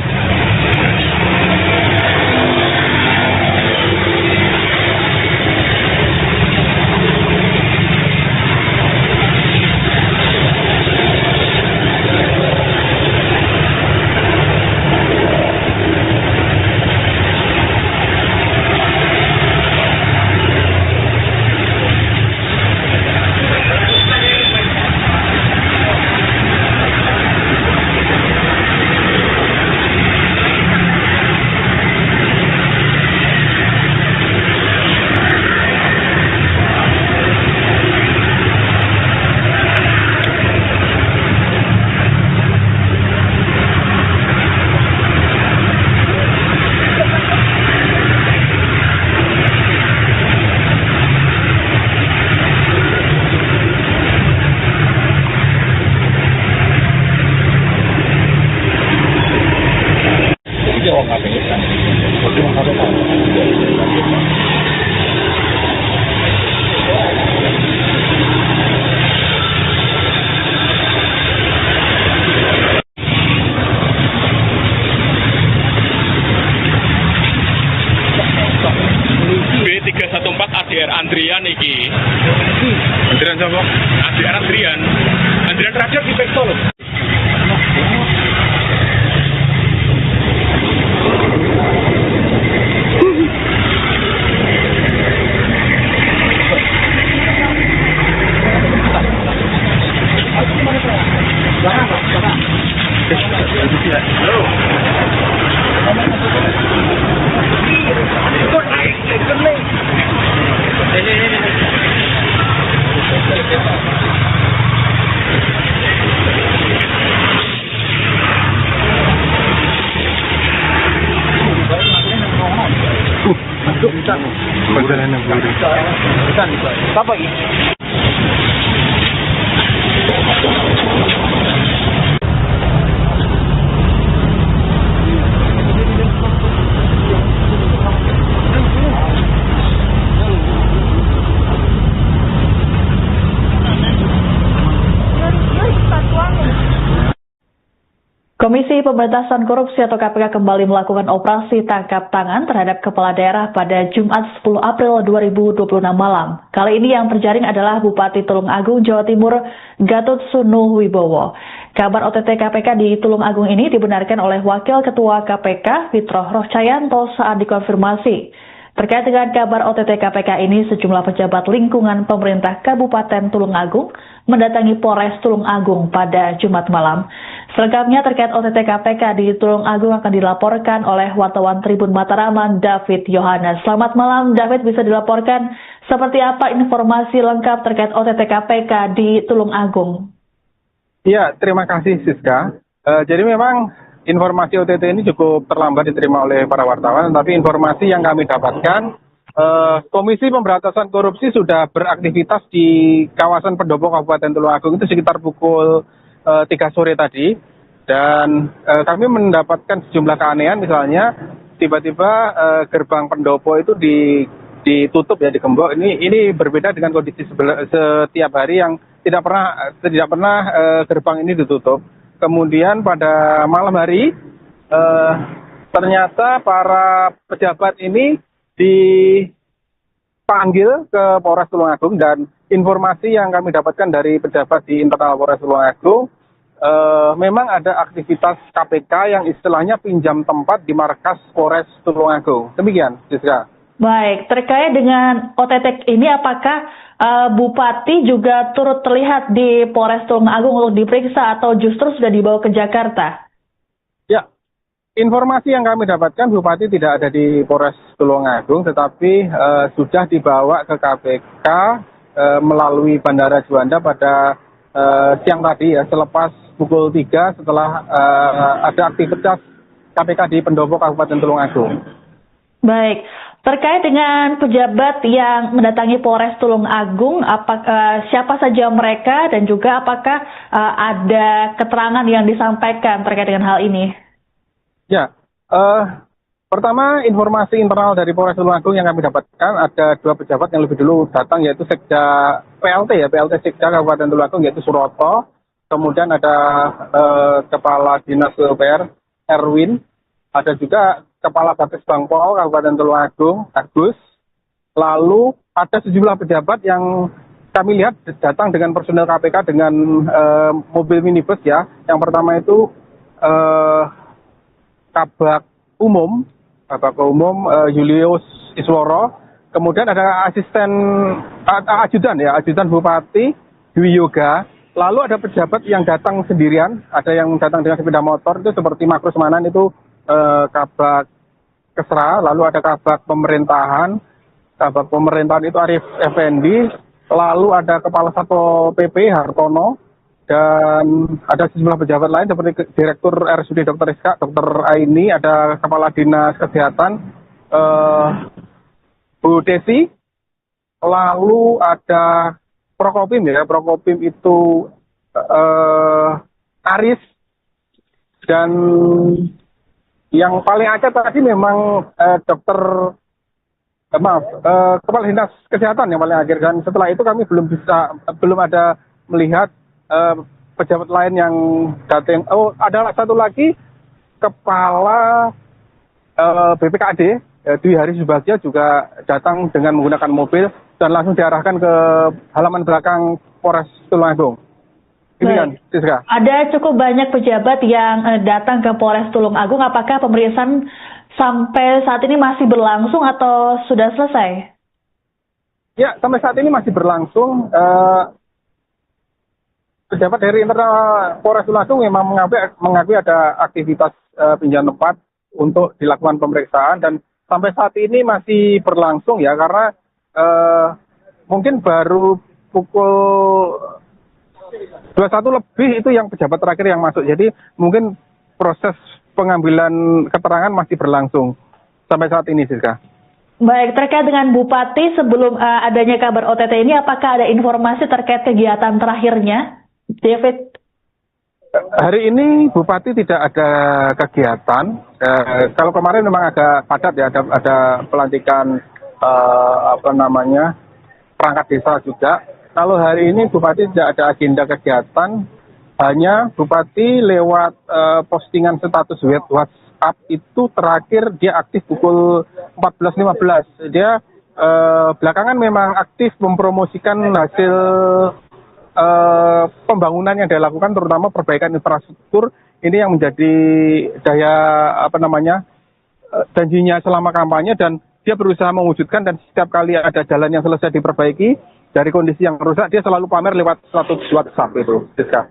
B314 ADR Andrian iki. Andrian siapa? ADR Andrian. Andrian terakhir di Pekto loh. Perjalanan buruk. Apa ini? Komisi Pemberantasan Korupsi atau KPK kembali melakukan operasi tangkap tangan terhadap kepala daerah pada Jumat 10 April 2026 malam. Kali ini yang terjaring adalah Bupati Tulung Agung, Jawa Timur, Gatot Sunu Wibowo. Kabar OTT KPK di Tulung Agung ini dibenarkan oleh Wakil Ketua KPK, Fitroh Rohcayanto saat dikonfirmasi. Terkait dengan kabar OTT KPK ini, sejumlah pejabat lingkungan pemerintah Kabupaten Tulung Agung mendatangi Polres Tulung Agung pada Jumat malam. Selengkapnya terkait OTT KPK di Tulung Agung akan dilaporkan oleh wartawan Tribun Mataraman David Yohanes. Selamat malam David, bisa dilaporkan seperti apa informasi lengkap terkait OTT KPK di Tulung Agung? Ya, terima kasih Siska. Jadi memang informasi OTT ini cukup terlambat diterima oleh para wartawan, tapi informasi yang kami dapatkan, Komisi Pemberantasan Korupsi sudah beraktivitas di kawasan Pendopo Kabupaten Tulung Agung itu sekitar pukul 3 sore tadi, dan kami mendapatkan sejumlah keanehan. Misalnya tiba-tiba gerbang pendopo itu ditutup ya, digembok. Ini berbeda dengan kondisi setiap hari yang tidak pernah gerbang ini ditutup. Kemudian pada malam hari ternyata para pejabat ini dipanggil ke Polres Tulungagung, dan informasi yang kami dapatkan dari pejabat di internal Polres Tulungagung, memang ada aktivitas KPK yang istilahnya pinjam tempat di markas Polres Tulungagung. Demikian, Siska. Baik, terkait dengan OTT ini, apakah Bupati juga turut terlihat di Polres Tulungagung untuk diperiksa atau justru sudah dibawa ke Jakarta? Ya, informasi yang kami dapatkan Bupati tidak ada di Polres Tulungagung, tetapi sudah dibawa ke KPK melalui Bandara Juanda pada siang tadi ya, selepas pukul 3 setelah ada aktivitas KPK di Pendopo Kabupaten Tulungagung. Baik, terkait dengan pejabat yang mendatangi Polres Tulungagung, apakah siapa saja mereka dan juga apakah ada keterangan yang disampaikan terkait dengan hal ini? Ya, pertama informasi internal dari Polres Tulungagung yang kami dapatkan, ada 2 pejabat yang lebih dulu datang, yaitu Sekda PLT Sekda Kabupaten Tulungagung, yaitu Suroto. Kemudian ada Kepala Dinas PUPR Erwin, ada juga Kepala Batis Bangpol Kabupaten Tulungagung Agus. Lalu ada sejumlah pejabat yang kami lihat datang dengan personel KPK dengan mobil minibus ya. Yang pertama itu Kabak Umum Julius Isworo. Kemudian ada ajudan Bupati Dwi Yoga. Lalu ada pejabat yang datang sendirian, ada yang datang dengan sepeda motor, itu seperti Makro Semanan, itu Kabak Kesra. Lalu ada Kabak Pemerintahan itu Arif Effendi. Lalu ada Kepala Satpol PP Hartono, dan ada sejumlah pejabat lain seperti Direktur RSUD Dr. Rizka, Dr. Aini, ada Kepala Dinas Kesehatan Bu Desi. Lalu ada Prokopim itu Aris, dan yang paling acak tadi memang Kepala Dinas Kesehatan yang paling akhir, dan setelah itu kami belum ada melihat pejabat lain yang datang. Oh, ada satu lagi Kepala BPKAD Dwi Hari Subagja juga datang dengan menggunakan mobil dan langsung diarahkan ke halaman belakang Polres Tulungagung. Demikian, Siska. Ada cukup banyak pejabat yang datang ke Polres Tulungagung. Apakah pemeriksaan sampai saat ini masih berlangsung atau sudah selesai? Ya, sampai saat ini masih berlangsung. Pejabat dari internal Polres Tulungagung memang mengakui ada aktivitas pinjam tempat untuk dilakukan pemeriksaan, dan sampai saat ini masih berlangsung ya, karena mungkin baru pukul 21 lebih itu yang pejabat terakhir yang masuk. Jadi mungkin proses pengambilan keterangan masih berlangsung sampai saat ini, Siska. Baik, terkait dengan Bupati, sebelum adanya kabar OTT ini, apakah ada informasi terkait kegiatan terakhirnya, David? Hari ini Bupati tidak ada kegiatan. Kalau kemarin memang agak padat ya, ada pelantikan perangkat desa juga. Kalau hari ini Bupati tidak ada agenda kegiatan, hanya Bupati lewat postingan status WhatsApp itu terakhir dia aktif pukul 14.15. Dia belakangan memang aktif mempromosikan hasil pembangunan yang dilakukan, terutama perbaikan infrastruktur. Ini yang menjadi daya janjinya selama kampanye, dan dia berusaha mewujudkan, dan setiap kali ada jalan yang selesai diperbaiki dari kondisi yang rusak, dia selalu pamer lewat status WhatsApp itu, Siska.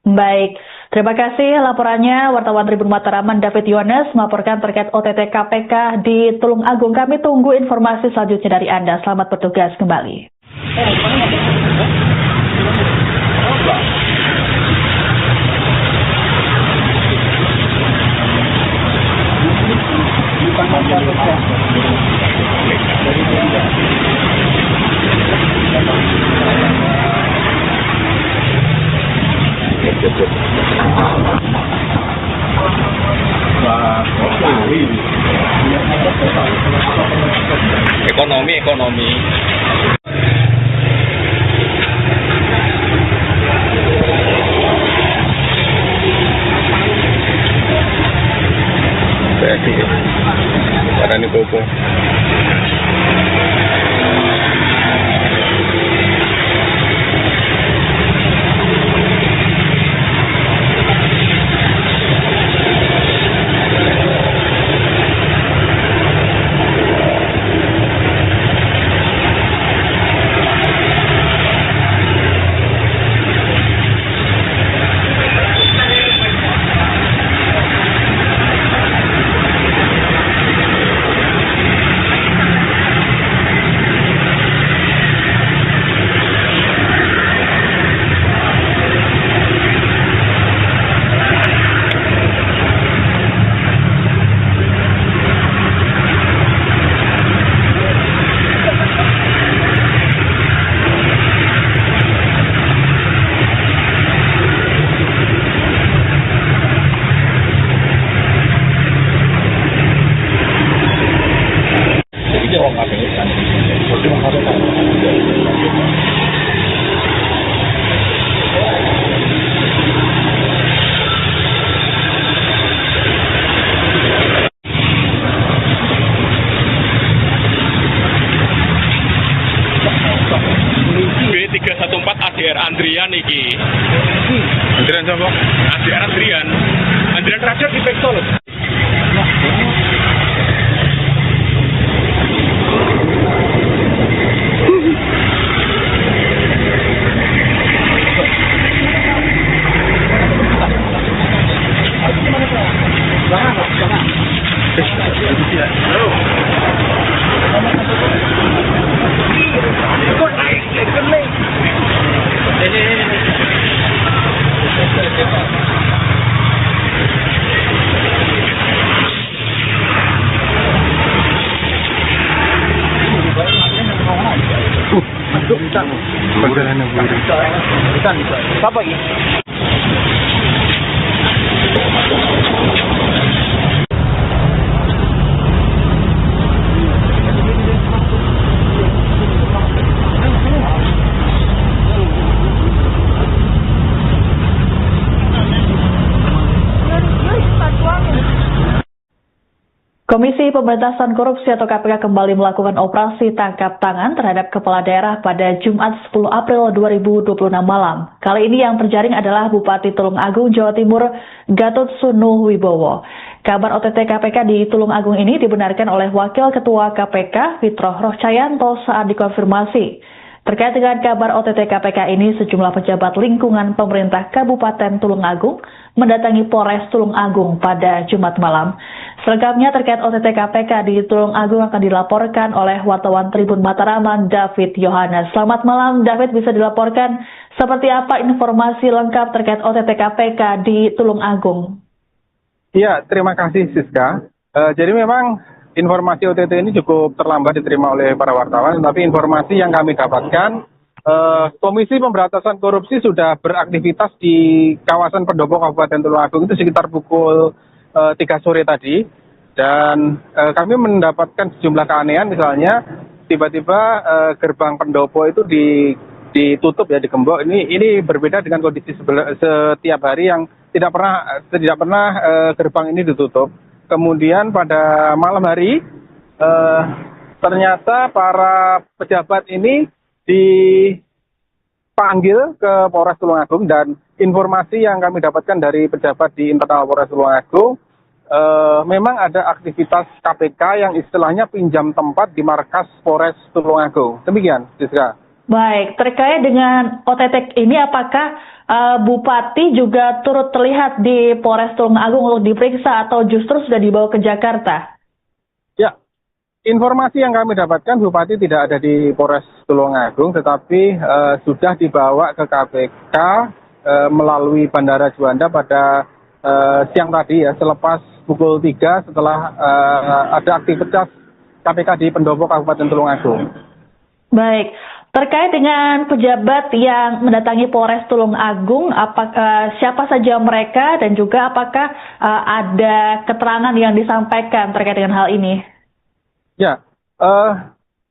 Baik, terima kasih laporannya wartawan Tribun Mataraman David Yohanes melaporkan terkait OTT KPK di Tulungagung. Kami tunggu informasi selanjutnya dari Anda. Selamat bertugas kembali. Ekonomi. Jadi, karena ini popo. B314 ADR Andrian iki. Andrian siapa? ADR Andrian. Andrian terakhir di Pekto loh. Siapa ini? Komisi Pemberantasan Korupsi atau KPK kembali melakukan operasi tangkap tangan terhadap kepala daerah pada Jumat 10 April 2026 malam. Kali ini yang terjaring adalah Bupati Tulung Agung, Jawa Timur, Gatot Sunu Wibowo. Kabar OTT KPK di Tulung Agung ini dibenarkan oleh Wakil Ketua KPK, Fitroh Rohcayanto saat dikonfirmasi. Terkait dengan kabar OTT KPK ini, sejumlah pejabat lingkungan pemerintah Kabupaten Tulung Agung mendatangi Polres Tulung Agung pada Jumat malam. Selengkapnya terkait OTT KPK di Tulung Agung akan dilaporkan oleh wartawan Tribun Mataraman, David Yohanes. Selamat malam, David, bisa dilaporkan seperti apa informasi lengkap terkait OTT KPK di Tulung Agung? Iya, terima kasih Siska. Jadi memang informasi OTT ini cukup terlambat diterima oleh para wartawan, tapi informasi yang kami dapatkan, Komisi Pemberantasan Korupsi sudah beraktivitas di kawasan Pendopo Kabupaten Tulung Agung itu sekitar pukul 3 sore tadi, dan kami mendapatkan sejumlah keanehan, misalnya tiba-tiba gerbang Pendopo itu ditutup ya, digembok. Ini berbeda dengan kondisi setiap hari yang tidak pernah gerbang ini ditutup. Kemudian pada malam hari ternyata para pejabat ini dipanggil ke Polres Tulung Agung, dan informasi yang kami dapatkan dari pejabat di internal Polres Tulung Agung, memang ada aktivitas KPK yang istilahnya pinjam tempat di markas Polres Tulung Agung. Demikian, Siska. Baik, terkait dengan OTT ini, apakah Bupati juga turut terlihat di Polres Tulung Agung untuk diperiksa atau justru sudah dibawa ke Jakarta? Ya, informasi yang kami dapatkan Bupati tidak ada di Polres Tulung Agung, tetapi sudah dibawa ke KPK melalui Bandara Juanda pada siang tadi ya, selepas pukul 3 setelah ada aktivitas KPK di Pendopo Kabupaten Tulung Agung. Baik, terkait dengan pejabat yang mendatangi Polres Tulung Agung, apakah siapa saja mereka dan juga apakah ada keterangan yang disampaikan terkait dengan hal ini? Ya,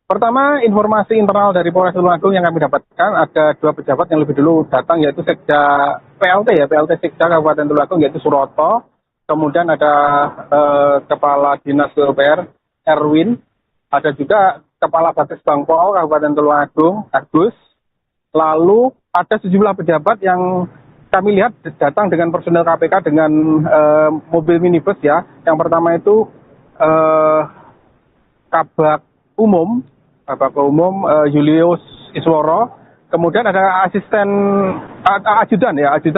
Pertama, informasi internal dari Polres Tulungagung yang kami dapatkan, ada 2 pejabat yang lebih dulu datang, yaitu Sekda PLT Sekda Kabupaten Tulungagung, yaitu Suroto. Kemudian ada Kepala Dinas PUPR Erwin, ada juga Kepala Batis Bangpol Kabupaten Tulungagung Agus. Lalu ada sejumlah pejabat yang kami lihat datang dengan personel KPK dengan mobil minibus ya. Yang pertama itu Kabak Umum Julius Isworo, kemudian ada ajudan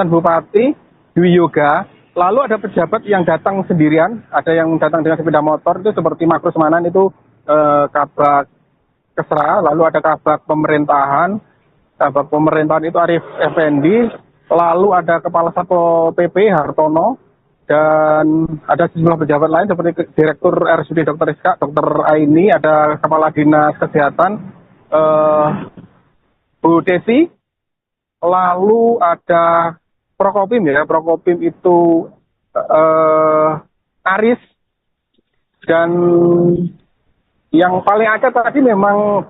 Bupati Dwi Yoga, lalu ada pejabat yang datang sendirian, ada yang datang dengan sepeda motor itu seperti Makrus Manan itu Kabak Kesra, lalu ada Kabak Pemerintahan itu Arif Effendi, lalu ada Kepala Satpol PP Hartono, dan ada sejumlah pejabat lain seperti Direktur RSUD Dr. Rizka, Dr. Aini, ada Kepala Dinas Kesehatan Bu Desi, lalu ada Prokopim itu Aris, dan yang paling akhir tadi memang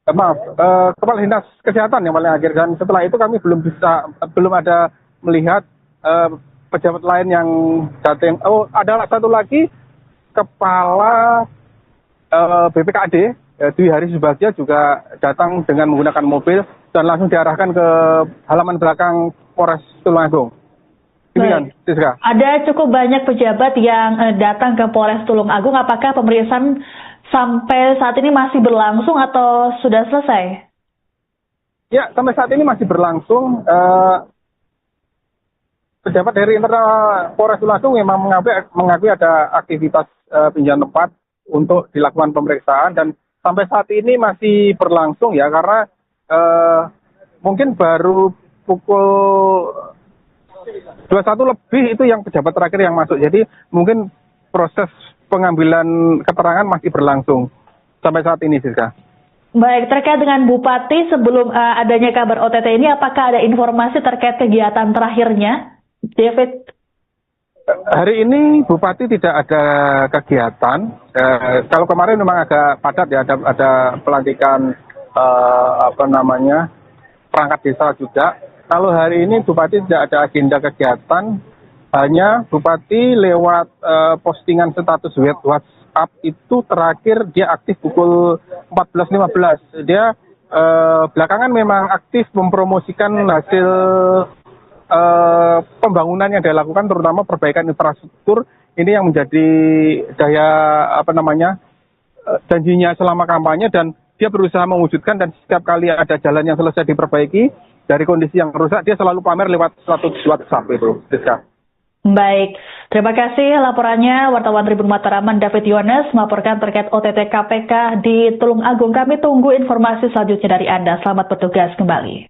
Kepala Dinas Kesehatan yang paling akhir, dan setelah itu kami belum ada melihat pejabat lain yang datang. Ada satu lagi Kepala BPKD Dwi Hari Subagja juga datang dengan menggunakan mobil dan langsung diarahkan ke halaman belakang Polres Tulungagung. Demikian, Siska. Ada cukup banyak pejabat yang datang ke Polres Tulungagung. Apakah pemeriksaan sampai saat ini masih berlangsung atau sudah selesai? Ya, sampai saat ini masih berlangsung. Pejabat dari internal Polres Tulungagung memang mengakui ada aktivitas pinjam tempat untuk dilakukan pemeriksaan, dan sampai saat ini masih berlangsung ya, karena mungkin baru pukul 21 lebih itu yang pejabat terakhir yang masuk. Jadi mungkin proses pengambilan keterangan masih berlangsung sampai saat ini, Siska. Baik, terkait dengan Bupati sebelum adanya kabar OTT ini, apakah ada informasi terkait kegiatan terakhirnya? David? Hari ini Bupati tidak ada kegiatan. Kalau kemarin memang agak padat ya, ada pelantikan perangkat desa juga. Kalau hari ini Bupati tidak ada agenda kegiatan, hanya Bupati lewat postingan status WhatsApp itu terakhir dia aktif pukul 14.15. Dia belakangan memang aktif mempromosikan hasil pembangunan yang dilakukan, terutama perbaikan infrastruktur. Ini yang menjadi janjinya selama kampanye, dan dia berusaha mewujudkan, dan setiap kali ada jalan yang selesai diperbaiki dari kondisi yang rusak, dia selalu pamer lewat status WhatsApp itu. Baik, terima kasih laporannya wartawan Tribun Mataraman David Yones melaporkan terkait OTT KPK di Tulungagung. Kami tunggu informasi selanjutnya dari Anda. Selamat bertugas kembali.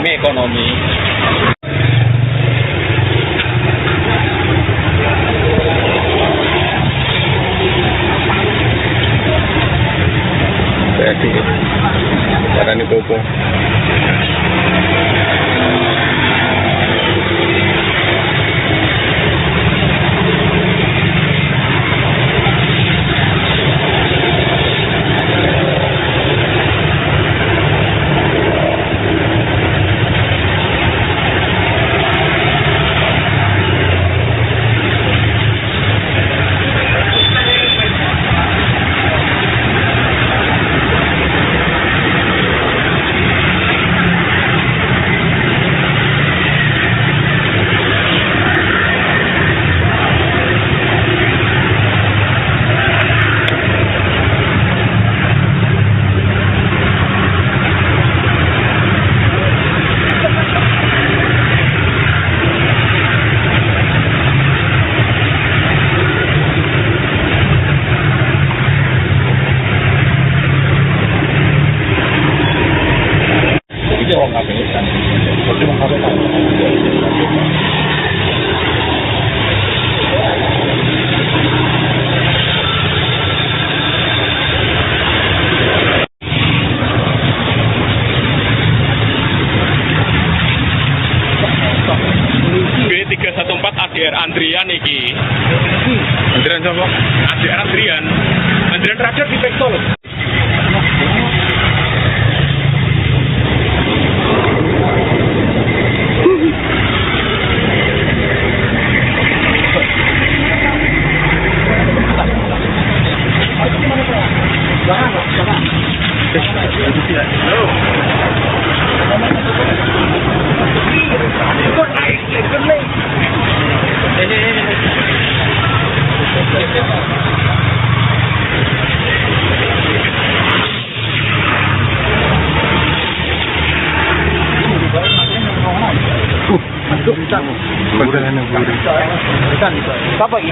Ekonomi. Jadi, karena itu Andrian siapa? Andrian. Andrian terakhir di Pekto loh. Siapa ini?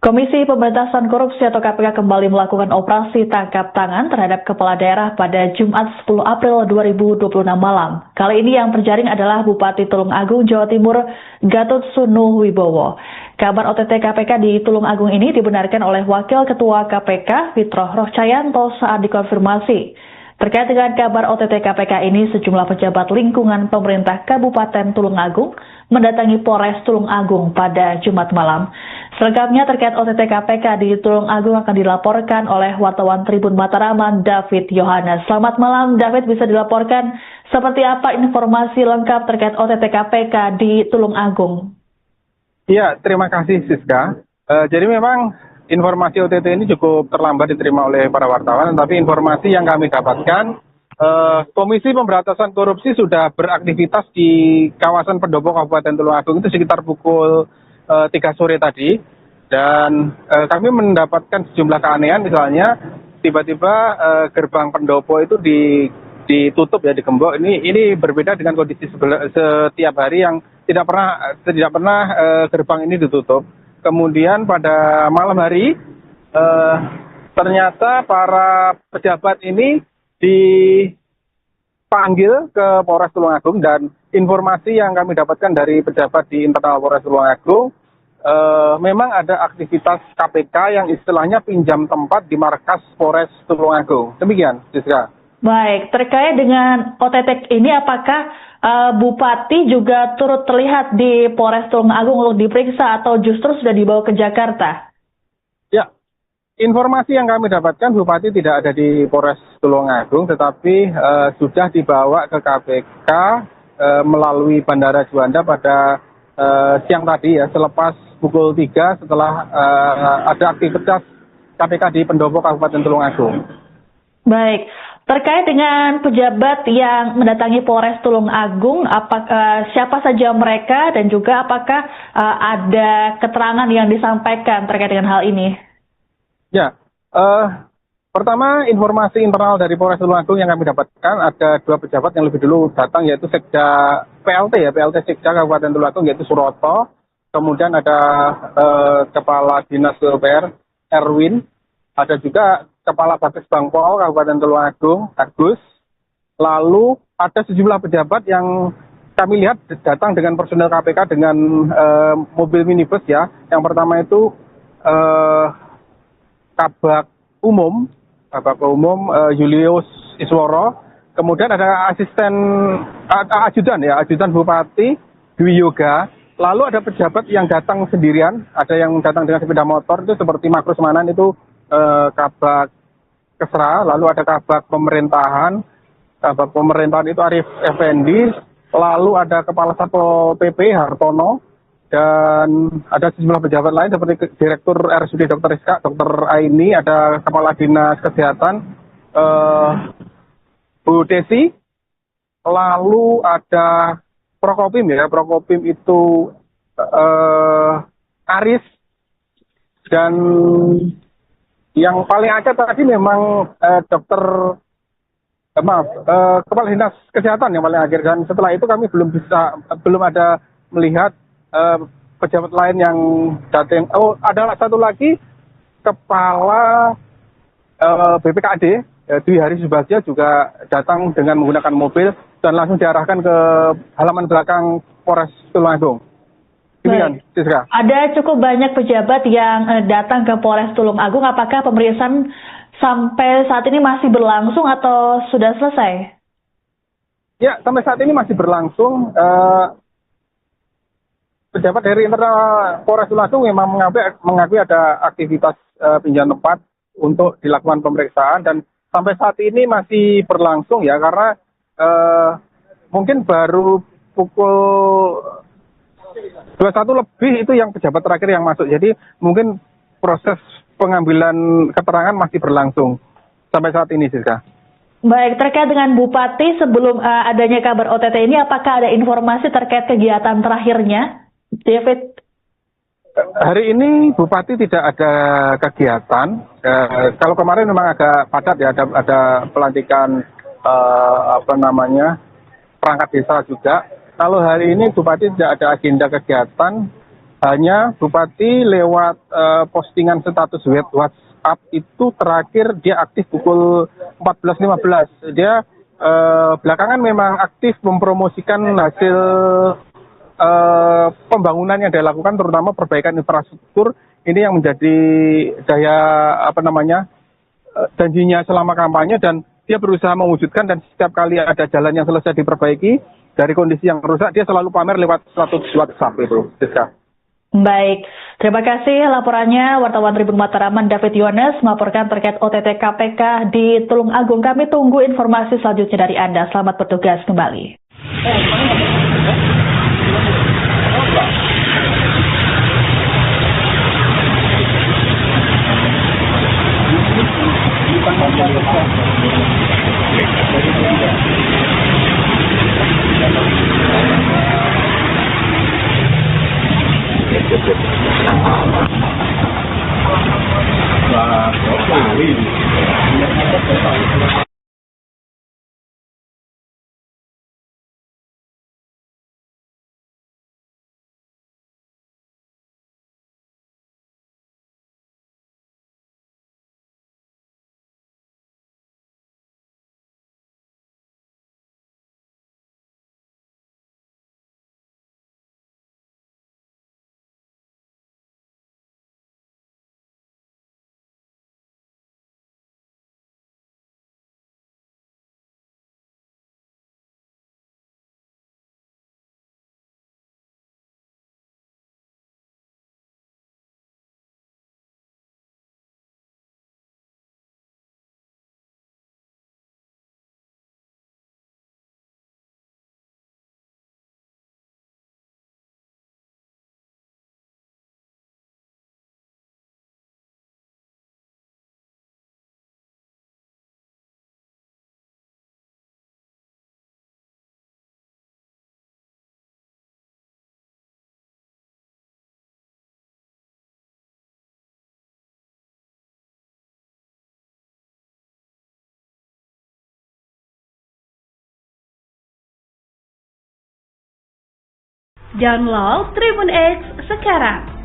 Komisi Pemberantasan Korupsi atau KPK kembali melakukan operasi tangkap tangan terhadap kepala daerah pada Jumat 10 April 2026 malam. Kali ini yang terjaring adalah Bupati Tulung Agung, Jawa Timur, Gatot Sunu Wibowo. Kabar OTT KPK di Tulung Agung ini dibenarkan oleh Wakil Ketua KPK, Fitroh Rohcayanto saat dikonfirmasi. Terkait dengan kabar OTT KPK ini, sejumlah pejabat lingkungan pemerintah Kabupaten Tulung Agung mendatangi Polres Tulung Agung pada Jumat malam. Selengkapnya terkait OTT KPK di Tulung Agung akan dilaporkan oleh wartawan Tribun Mataraman, David Yohanes. Selamat malam, David, bisa dilaporkan seperti apa informasi lengkap terkait OTT KPK di Tulung Agung? Iya, terima kasih Siska. Jadi memang informasi OTT ini cukup terlambat diterima oleh para wartawan, tapi informasi yang kami dapatkan, Komisi Pemberantasan Korupsi sudah beraktivitas di kawasan Pendopo Kabupaten Tulung Agung itu sekitar pukul 3 sore tadi, dan kami mendapatkan sejumlah keanehan. Misalnya tiba-tiba gerbang Pendopo itu ditutup ya, digembok. Ini berbeda dengan kondisi setiap hari yang tidak pernah gerbang ini ditutup. Kemudian pada malam hari ternyata para pejabat ini dipanggil ke Polres Tulung Agung, dan informasi yang kami dapatkan dari pejabat di internal Polres Tulung Agung, memang ada aktivitas KPK yang istilahnya pinjam tempat di markas Polres Tulung Agung. Demikian, Siska. Baik, terkait dengan OTT ini, apakah Bupati juga turut terlihat di Polres Tulung Agung untuk diperiksa atau justru sudah dibawa ke Jakarta? Ya, informasi yang kami dapatkan Bupati tidak ada di Polres Tulung Agung, tetapi sudah dibawa ke KPK melalui Bandara Juanda pada siang tadi ya, selepas pukul 3 setelah ada aktivitas KPK di Pendopo Kabupaten Tulung Agung. Baik, terkait dengan pejabat yang mendatangi Polres Tulung Agung, apakah siapa saja mereka dan juga apakah ada keterangan yang disampaikan terkait dengan hal ini? Ya, pertama informasi internal dari Polres Tulung Agung yang kami dapatkan, ada 2 pejabat yang lebih dulu datang, yaitu Sekda PLT Sekda Kabupaten Tulung Agung, yaitu Suroto. Kemudian ada Kepala Dinas PUPR Erwin, ada juga Kepala Babes Bangpol Kabupaten Tulung Agung Agus. Lalu ada sejumlah pejabat yang kami lihat datang dengan personel KPK dengan mobil minibus ya. Yang pertama itu Kabak Umum Julius Isworo, kemudian ada ajudan Bupati Dwi Yoga, lalu ada pejabat yang datang sendirian, ada yang datang dengan sepeda motor itu seperti Makrus Manan itu Kabak Kesra, lalu ada Kabak Pemerintahan itu Arif Effendi, lalu ada Kepala Satpol PP Hartono, dan ada sejumlah pejabat lain seperti Direktur RSUD Dr. Rizka, Dr. Aini, ada Kepala Dinas Kesehatan Bu Desi, lalu ada Prokopim itu Aris, dan yang paling acak tadi memang Kepala Dinas Kesehatan yang paling akhir, dan setelah itu kami belum ada melihat pejabat lain yang datang. Ada satu lagi Kepala BPKD Dwi Hari Subagja juga datang dengan menggunakan mobil. dan langsung diarahkan ke halaman belakang Polres Tulungagung. Demikian, Siska. Ada cukup banyak pejabat yang datang ke Polres Tulungagung. Apakah pemeriksaan sampai saat ini masih berlangsung atau sudah selesai? Ya, sampai saat ini masih berlangsung. Pejabat dari internal Polres Tulungagung memang mengakui ada aktivitas pinjam tempat untuk dilakukan pemeriksaan, dan sampai saat ini masih berlangsung ya, karena mungkin baru pukul 21 lebih itu yang pejabat terakhir yang masuk. Jadi mungkin proses pengambilan keterangan masih berlangsung sampai saat ini, Siska. Baik, terkait dengan Bupati sebelum adanya kabar OTT ini, apakah ada informasi terkait kegiatan terakhirnya, David? Hari ini Bupati tidak ada kegiatan. Kalau kemarin memang agak padat ya, ada pelantikan perangkat desa juga. Kalau hari ini Bupati tidak ada agenda kegiatan, hanya Bupati lewat postingan status web WhatsApp itu terakhir dia aktif pukul 14.15. Dia belakangan memang aktif mempromosikan hasil pembangunan yang dilakukan, terutama perbaikan infrastruktur. Ini yang menjadi janjinya selama kampanye, dan dia berusaha mewujudkan, dan setiap kali ada jalan yang selesai diperbaiki dari kondisi yang rusak, dia selalu pamer lewat status WhatsApp itu, Siska. Baik, terima kasih laporannya wartawan Tribun Mataraman David Yones melaporkan terkait OTT KPK di Tulungagung. Kami tunggu informasi selanjutnya dari Anda. Selamat bertugas kembali. Download Tribun X sekarang.